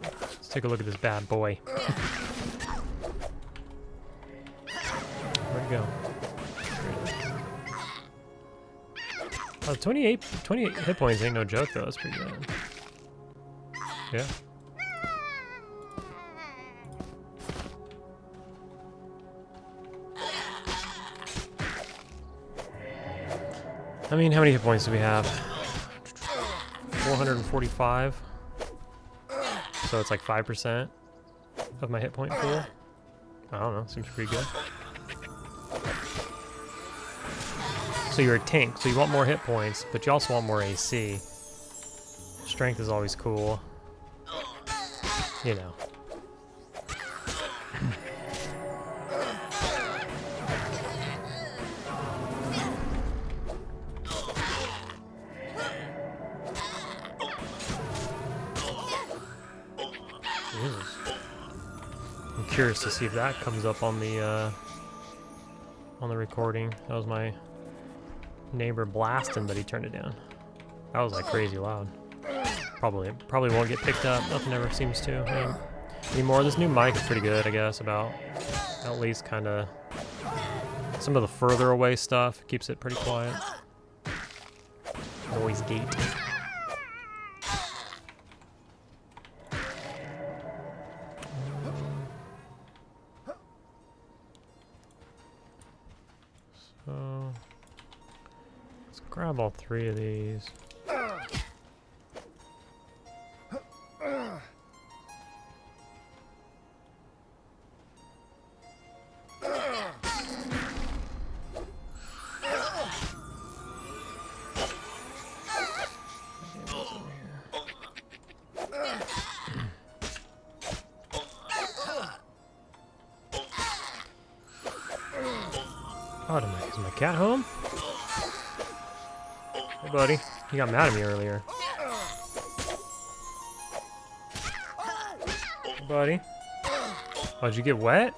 Let's take a look at this bad boy. Where'd he go? Oh, 28 hit points ain't no joke though. That's pretty good. Yeah. I mean, how many hit points do we have? 445. So it's like 5% of my hit point pool. I don't know. Seems pretty good. So you're a tank, so you want more hit points, but you also want more AC. Strength is always cool. You know. Jesus. I'm curious to see if that comes up on the recording. That was my neighbor blasting, but he turned it down. That was like crazy loud. Probably won't get picked up. Nothing ever seems to. I mean, anymore. This new mic is pretty good, I guess. About at least kind of some of the further away stuff keeps it pretty quiet. Noise gate. So let's grab all 3 of these. Oh, is my cat home? Hey, buddy. He got mad at me earlier. Hey, buddy. Oh, did you get wet?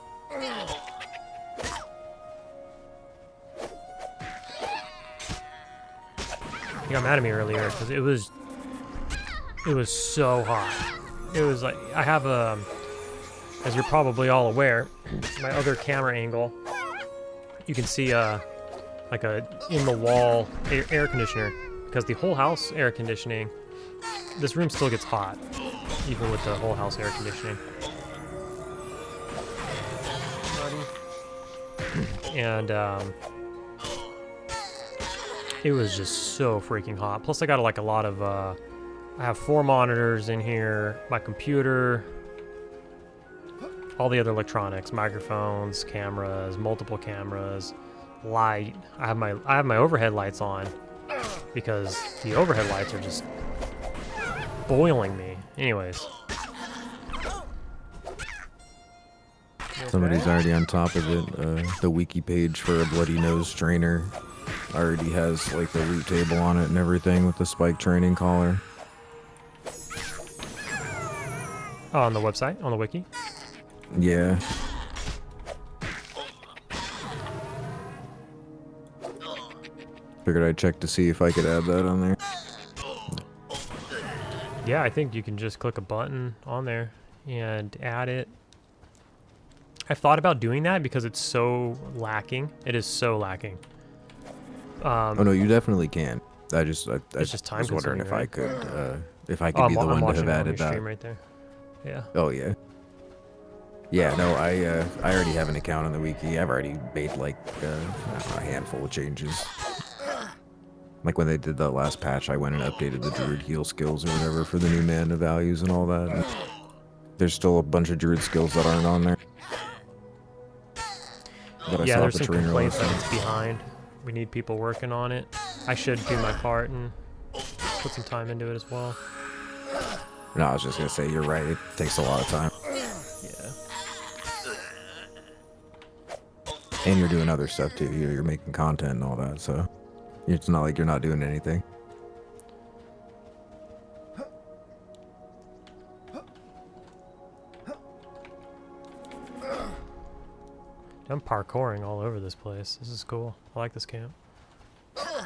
He got mad at me earlier because it was so hot. It was like, I have a, as you're probably all aware, my other camera angle, you can see like a in the wall air conditioner, because the whole house air conditioning, this room still gets hot even with the whole house air conditioning. And it was just so freaking hot. Plus I got like a lot of I have 4 monitors in here, my computer, all the other electronics, microphones, cameras, multiple cameras, light. I have my overhead lights on because the overhead lights are just boiling me. Anyways. Somebody's already on top of it. The wiki page for a bloody nose trainer already has like the loot table on it and everything with the spike training collar. Oh, on the website, on the wiki? Yeah. Figured I'd check to see if I could add that on there. Yeah, I think you can just click a button on there and add it. I've thought about doing that because it's so lacking. It is so lacking. Oh no, you definitely can. I It's just time was wondering consuming, if I Oh, could be the I'm one to watching have it on added your that. stream right there. Yeah. Oh yeah. Yeah, no, I already have an account on the wiki. I've already made like I don't know, a handful of changes. Like when they did that last patch, I went and updated the druid heal skills or whatever for the new mana values and all that. And there's still a bunch of druid skills that aren't on there. That I Yeah, saw there's at the some trainer complaints last that time. it's behind. We need people working on it. I should do my part and put some time into it as well. No, I was just gonna say you're right. It takes a lot of time, Yeah. and you're doing other stuff too. You're making content and all that, so it's not like you're not doing anything. I'm parkouring all over this place. This is cool. I like this camp. I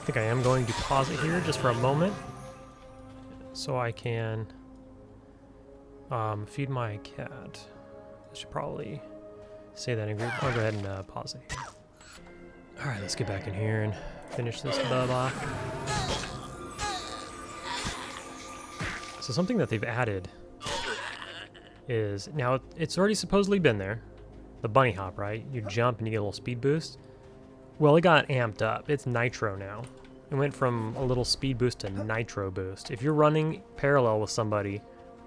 think I am going to pause it here just for a moment so I can feed my cat. I should probably say that in group. I'll go ahead and pause it here. Alright, let's get back in here and finish this bubba. So something that they've added is, now it's already supposedly been there, the bunny hop, right? You jump and you get a little speed boost. Well, it got amped up. It's nitro now. It went from a little speed boost to nitro boost. If you're running parallel with somebody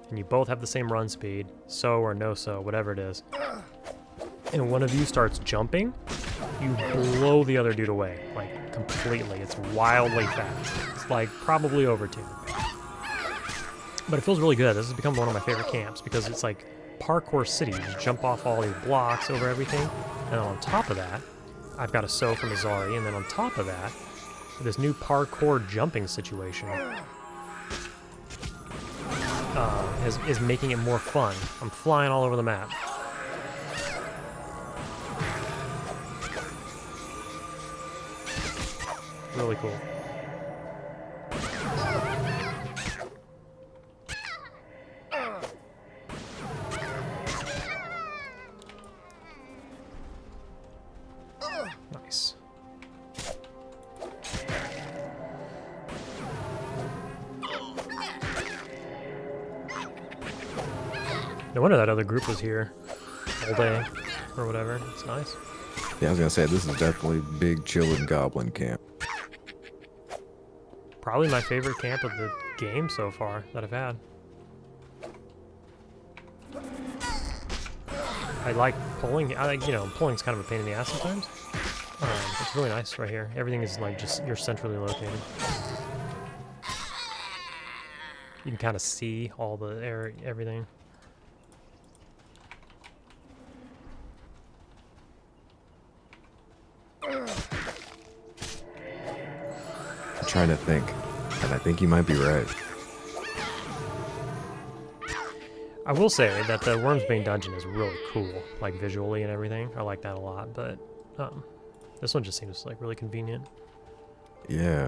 and you both have the same run speed, so or no so, whatever it is, and one of you starts jumping, you blow the other dude away, like completely. It's wildly fast. It's like probably over 2. But it feels really good. This has become one of my favorite camps because it's like parkour city. You just jump off all these blocks over everything. And on top of that, I've got a sow from Azari. And then on top of that, this new parkour jumping situation is making it more fun. I'm flying all over the map. Really cool. Nice. No wonder that other group was here all day or whatever. It's nice. Yeah, I was gonna say this is definitely big chillin' goblin camp. Probably my favorite camp of the game so far that I've had. I like pulling. Pulling's kind of a pain in the ass sometimes. It's really nice right here. Everything is like just, you're centrally located. You can kind of see all the air, everything. I'm trying to think, and I think you might be right. I will say that the Wormsbane dungeon is really cool, like visually and everything. I like that a lot, but this one just seems like really convenient. Yeah,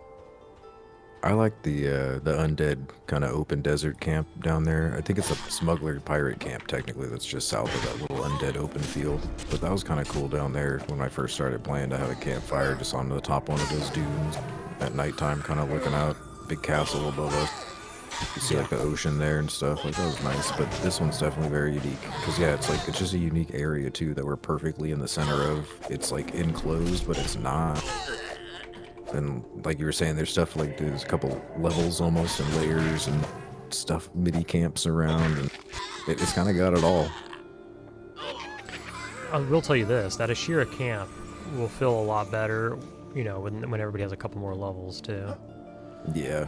I like the undead kind of open desert camp down there. I think it's a smuggler pirate camp technically that's just south of that little undead open field. But that was kind of cool down there when I first started playing, to have a campfire just on the top one of those dunes at nighttime, kind of looking out, big castle above us. You see like the ocean there and stuff. Like that was nice. But this one's definitely very unique because yeah, it's just a unique area too that we're perfectly in the center of. It's like enclosed, but it's not. And like you were saying, there's stuff like there's a couple levels almost and layers and stuff, midi camps around, and it's kind of got it all. I will tell you this: that Ashira camp will feel a lot better, when everybody has a couple more levels too. Yeah.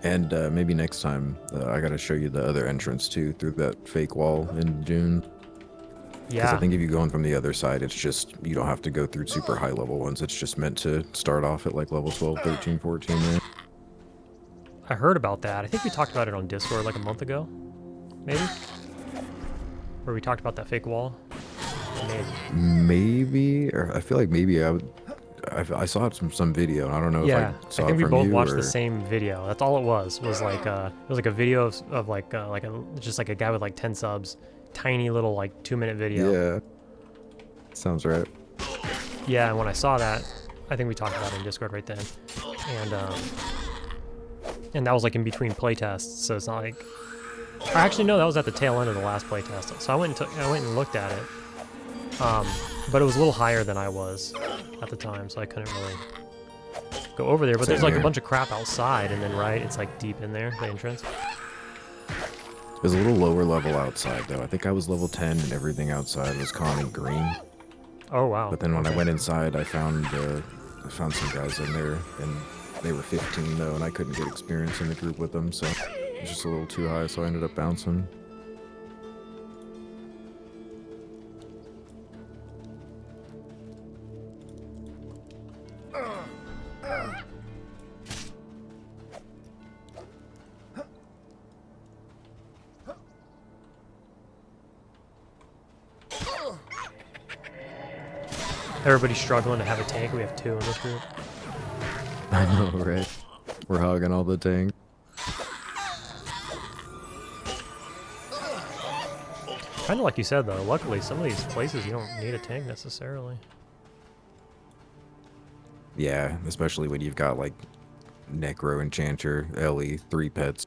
And maybe next time I gotta show you the other entrance too, through that fake wall in June. Because Yeah, I think if you go in from the other side, it's just, you don't have to go through super high level ones. It's just meant to start off at like level 12, 13, 14 there. I heard about that. I think we talked about it on Discord like a month ago, maybe, where we talked about that fake wall. Maybe. Maybe, or I feel like maybe I saw it from some video. And I don't know if I Yeah, I saw think it we from both you watched the or. same video. That's all it was. Was like it was like a video of like a just like a guy with like 10 subs, tiny little like 2-minute video. Yeah, sounds right. Yeah, and when I saw that, I think we talked about it in Discord right then, and that was like in between playtests, so it's not like. Actually, no, that was at the tail end of the last playtest. So I went and looked at it, but it was a little higher than I was at the time, so I couldn't really go over there. But Same there's like a here. bunch of crap outside, and then right, it's like deep in there, the entrance. It was a little lower level outside though. I think I was level 10 and everything outside was calm and green. Oh wow. But then when I Okay. went inside, I found some guys in there, and they were 15 though, and I couldn't get experience in the group with them, so it was just a little too high. So I ended up bouncing. Everybody's struggling to have a tank. We have 2 in this group. I know, right? We're hogging all the tank. Kind of like you said though. Luckily, some of these places you don't need a tank necessarily. Yeah, especially when you've got like Necro, Enchanter, Ellie, 3 pets.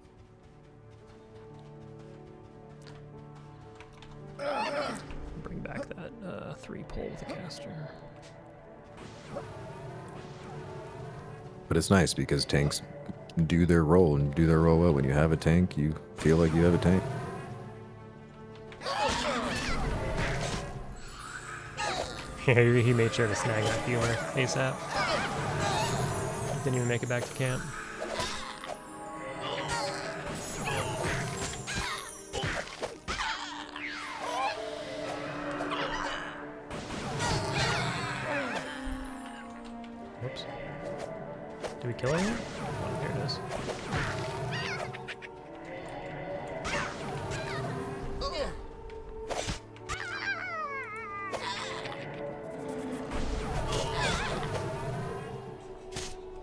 Bring back that 3 pole with the caster. But it's nice because tanks do their role and do their role well. When you have a tank, you feel like you have a tank. Yeah, he made sure to snag that healer ASAP. Didn't even make it back to camp. Whoops. Did we kill anyone? Oh, here it is.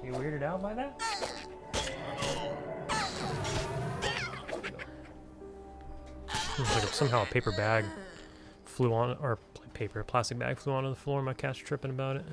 You weirded out by that? Looks like somehow a paper bag flew on, or plastic bag flew onto the floor. My cat's tripping about it.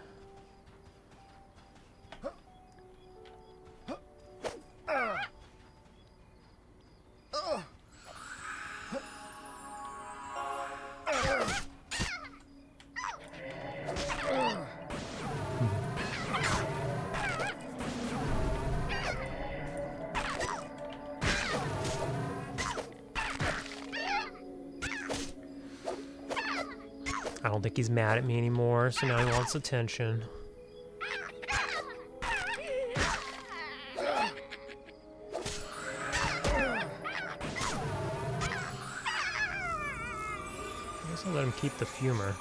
I don't think he's mad at me anymore, so now he wants attention. I guess I'll let him keep the fumer.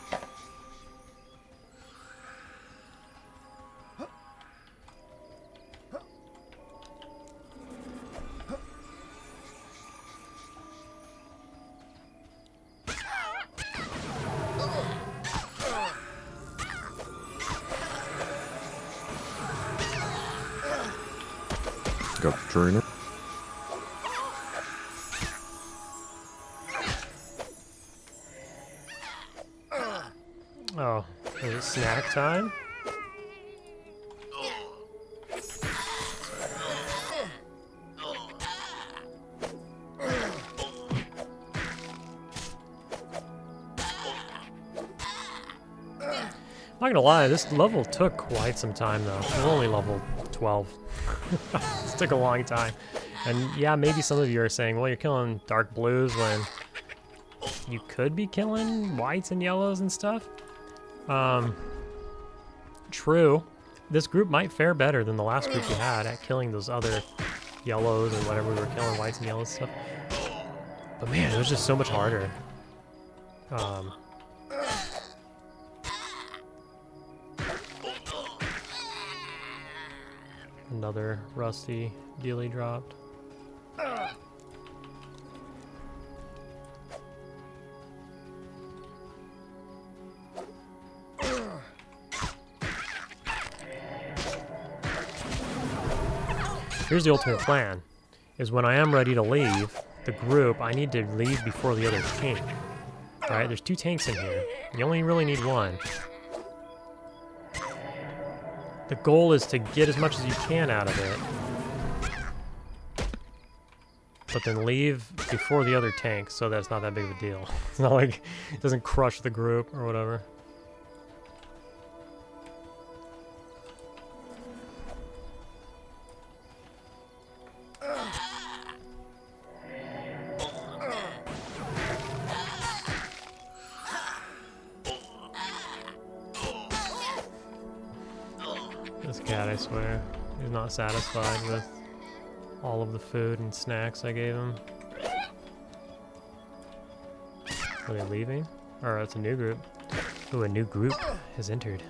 Got the trainer. Oh, is it snack time? I'm not gonna lie, this level took quite some time though. We're only level 12. This took a long time. And yeah, maybe some of you are saying, well, you're killing dark blues when you could be killing whites and yellows and stuff. True. This group might fare better than the last group we had at killing those other yellows or whatever we were killing, whites and yellows and stuff. But man, it was just so much harder. Another rusty dealie dropped. Here's the ultimate plan, is when I am ready to leave the group, I need to leave before the other tank. Right? There's 2 tanks in here. You only really need 1. The goal is to get as much as you can out of it, but then leave before the other tanks so that's not that big of a deal. It's not like it doesn't crush the group or whatever. This cat, I swear, is not satisfied with all of the food and snacks I gave him. Are they leaving? Or it's a new group. Ooh, a new group has entered.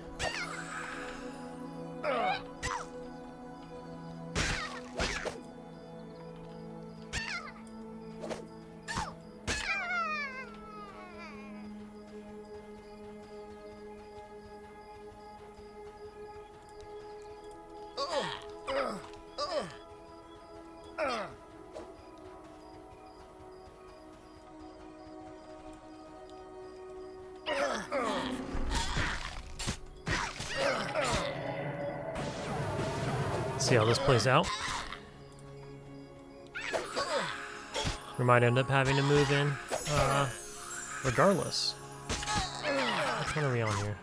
See how this plays out. We might end up having to move in, regardless. Which one are we on here?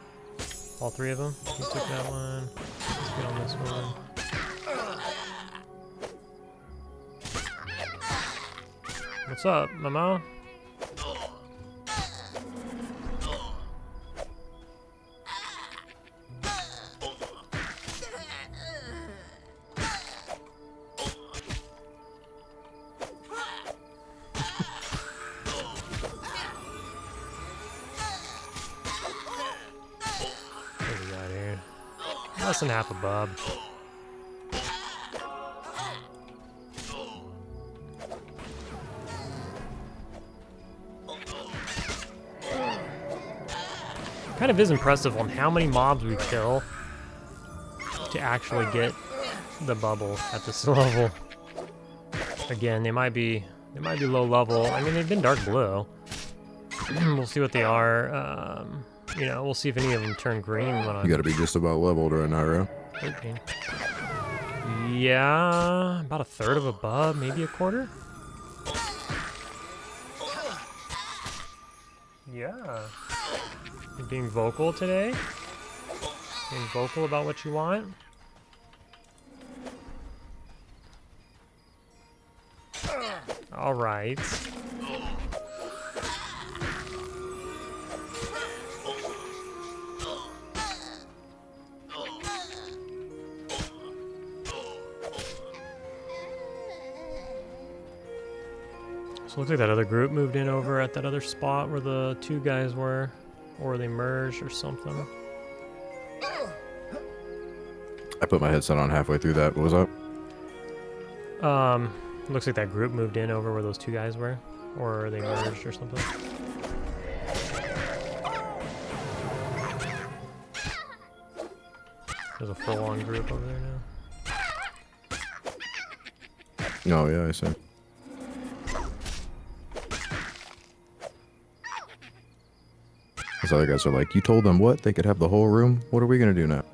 All 3 of them? You took that one. Let's get on this one. What's up, Mama? Less than half a bub. Kind of is impressive on how many mobs we kill to actually get the bubble at this level. Again, they might be low level. I mean, they've been dark blue. We'll see what they are. You know, we'll see if any of them turn green when I... You gotta be just about leveled right now, right? 13. Yeah, about a third of a bub, maybe a quarter? Yeah. You're being vocal today? Being vocal about what you want? Alright. So it looks like that other group moved in over at that other spot where the 2 guys were. Or they merged or something. I put my headset on halfway through that. What was up? Looks like that group moved in over where those 2 guys were. Or they merged or something. There's a full-on group over there now. Oh, yeah, I see. These other guys are like, you told them what? They could have the whole room? What are we gonna do now?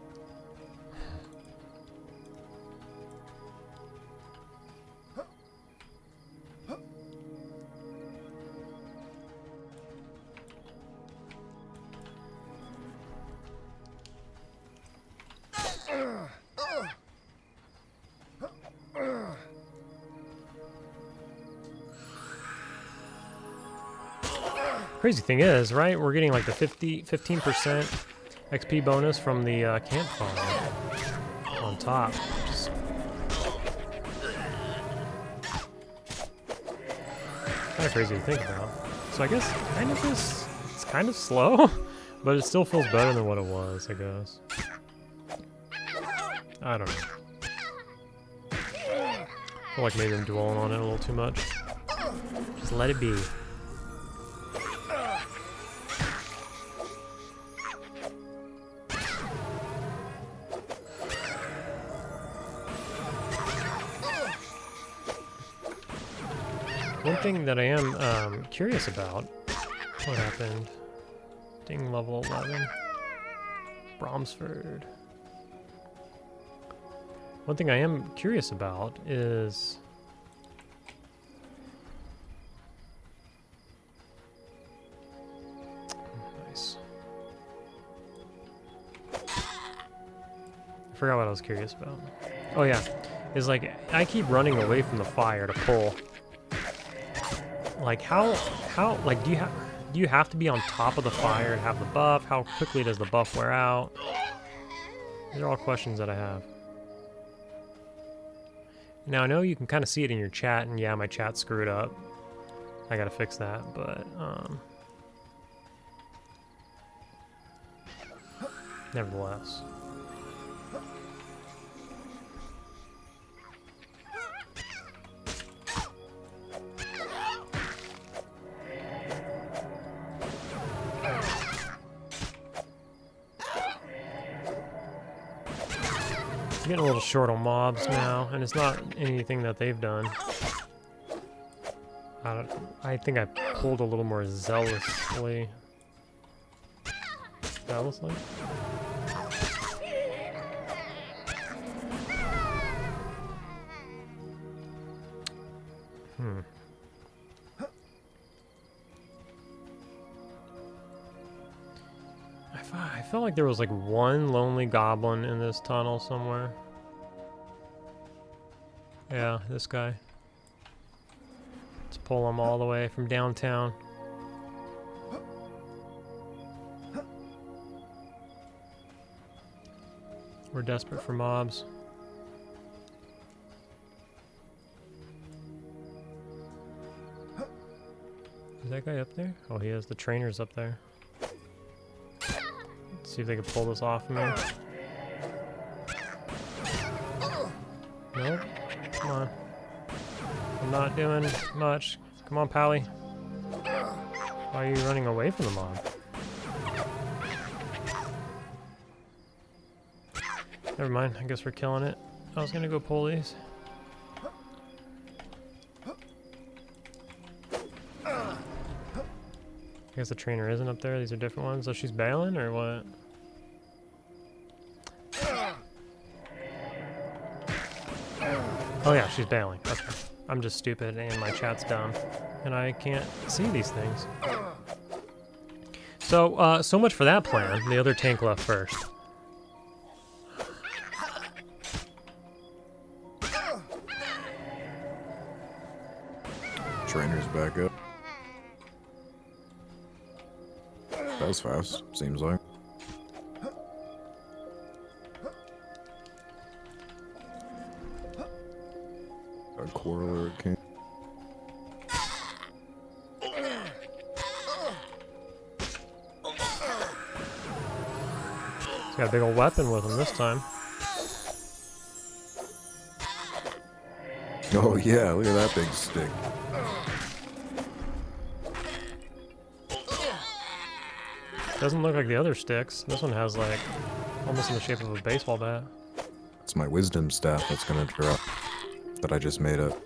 Crazy thing is, right? We're getting like the 15% XP bonus from the campfire on top. Just kind of crazy to think about. So I guess it's kind of slow, but it still feels better than what it was, I guess. I don't know. I feel like maybe I'm dwelling on it a little too much. Just let it be. One thing that I am curious about, what happened? Ding, level 11. Bromsford. One thing I am curious about is... Nice. I forgot what I was curious about. Oh yeah, is like, I keep running away from the fire to pull. Like how, like do you have to be on top of the fire to have the buff? How quickly does the buff wear out? These are all questions that I have. Now I know you can kind of see it in your chat, and yeah, my chat's screwed up. I gotta fix that, but nevertheless. I'm getting a little short on mobs now, and it's not anything that they've done. I think I pulled a little more zealously. Zealously? I felt like there was like one lonely goblin in this tunnel somewhere. Yeah, this guy. Let's pull him all the way from downtown. We're desperate for mobs. Is that guy up there? Oh, he is. The trainer's up there. Let's see if they can pull this off of me. Nope. Come on. I'm not doing much. Come on, Pally. Why are you running away from the mob? Never mind. I guess we're killing it. I was gonna go pull these. I guess the trainer isn't up there. These are different ones. So she's bailing or what? Oh yeah, she's bailing. Okay. I'm just stupid and my chat's dumb. And I can't see these things. So, so much for that plan. The other tank left first. Trainer's back up. That was fast, seems like. A quarreler king. He's got a big old weapon with him this time. Oh yeah, look at that big stick. Doesn't look like the other sticks. This one has like almost in the shape of a baseball bat. It's my wisdom staff that's gonna drop. That I just made up.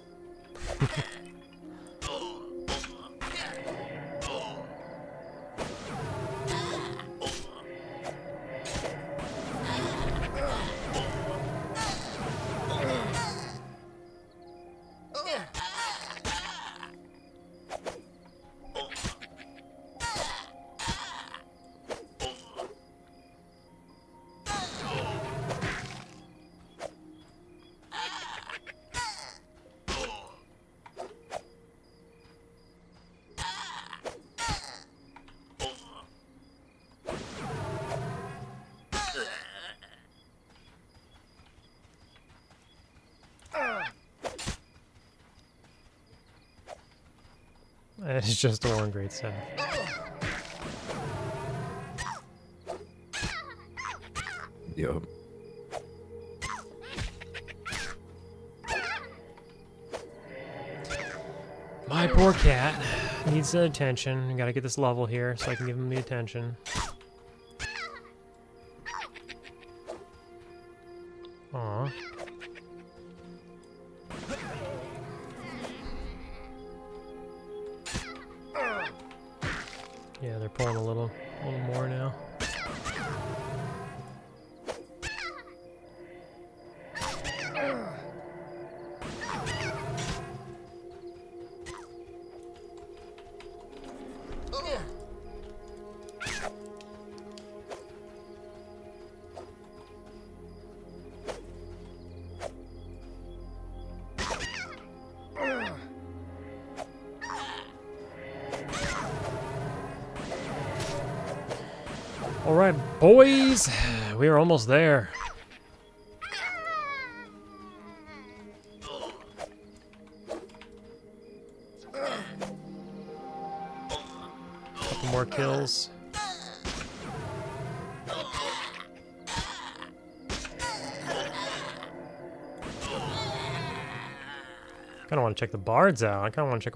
It's just a one great staff. Yup. My poor cat needs the attention. I gotta get this level here so I can give him the attention. Aww. Yeah, they're pulling a little more now. All right, boys, we are almost there. Couple more kills. Kind of want to check the bards out. I kind of want to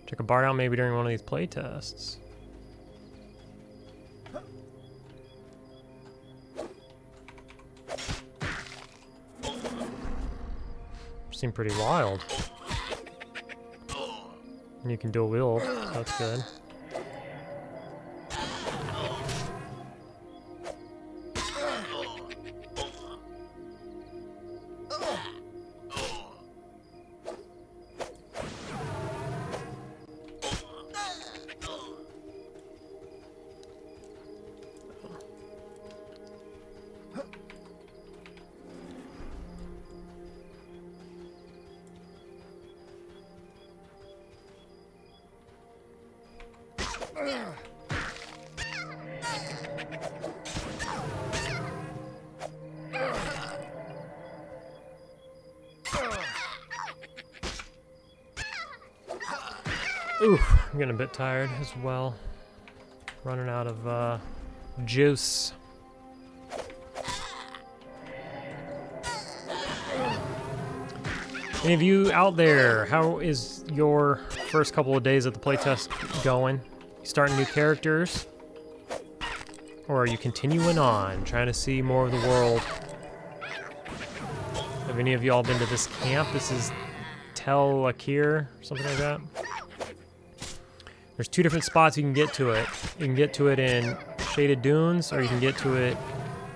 check a bard out maybe during one of these play tests. Seem pretty wild. And you can dual wield, so that's good. Oof, I'm getting a bit tired as well. Running out of juice. Any of you out there, how is your first couple of days at the playtest going? You starting new characters? Or are you continuing on, trying to see more of the world? Have any of y'all been to this camp? This is Ekir, something like that. There's two different spots you can get to it. You can get to it in Shaded Dunes, or you can get to it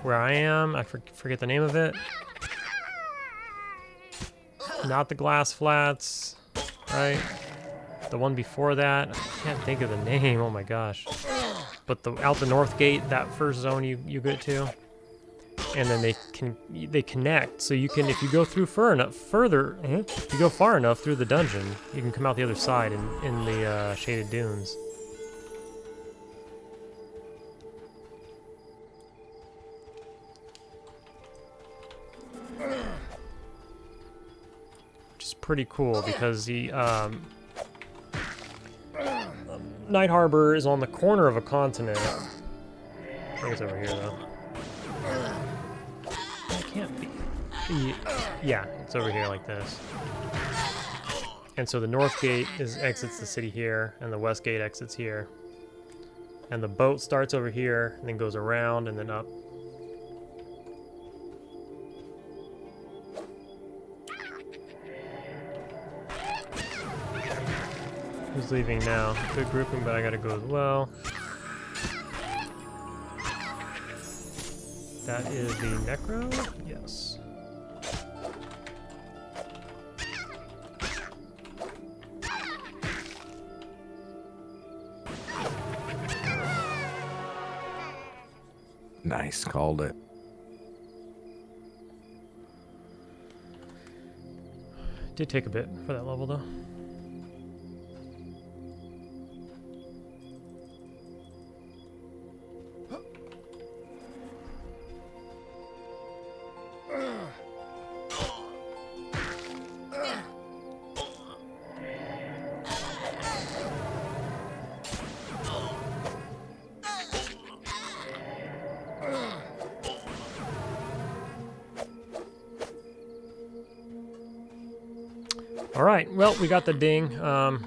where I am. I forget the name of it. Not the Glass Flats, right? The one before that. I can't think of the name. Oh my gosh. But out the north gate, that first zone you get to, and then they connect. So you can, if you go through further, if you go far enough through the dungeon, you can come out the other side in the Shaded Dunes. Which is pretty cool because the Night Harbor is on the corner of a continent. I think it's over here though. It can't be. Yeah, it's over here like this. And so the north gate exits the city here, and the west gate exits here. And the boat starts over here, and then goes around and then up. Who's leaving now? Good grouping, but I gotta go as well. That is the Necro? Yes. Nice, called it. Did take a bit for that level though. All right, well, we got the ding. I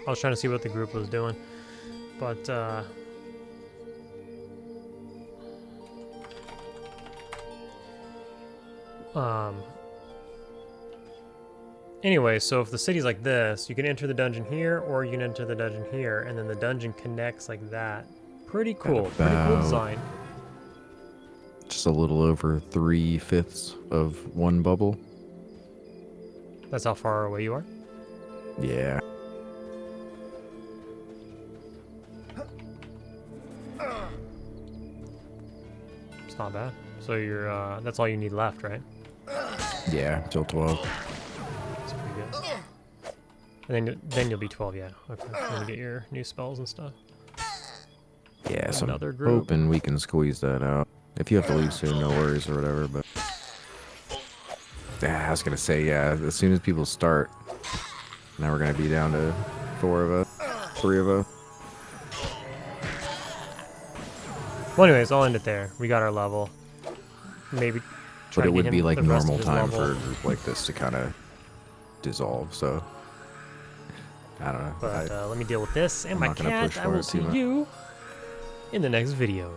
was trying to see what the group was doing, but Anyway, so if the city's like this, you can enter the dungeon here, or you can enter the dungeon here, and then the dungeon connects like that. Pretty cool. Pretty cool about design. just a little over 3/5 of one bubble. That's how far away you are. Yeah. It's not bad. So you're that's all you need left, right? Yeah, till 12. That's pretty good. And then you'll be 12, yeah. Okay. Then you get your new spells and stuff. Yeah, so Another I'm group. hoping we can squeeze that out. If you have to leave soon, no worries or whatever, but... I was gonna say, yeah, as soon as people start, now we're gonna be down to 4 of us, 3 of us. Well, anyways, I'll end it there. We got our level. Maybe try But it to get would him be like the rest of normal his time level. for a group like this to kind of dissolve, so... I don't know. But let me deal with this and I'm my not gonna cat. push I for will it too see much. you in the next video.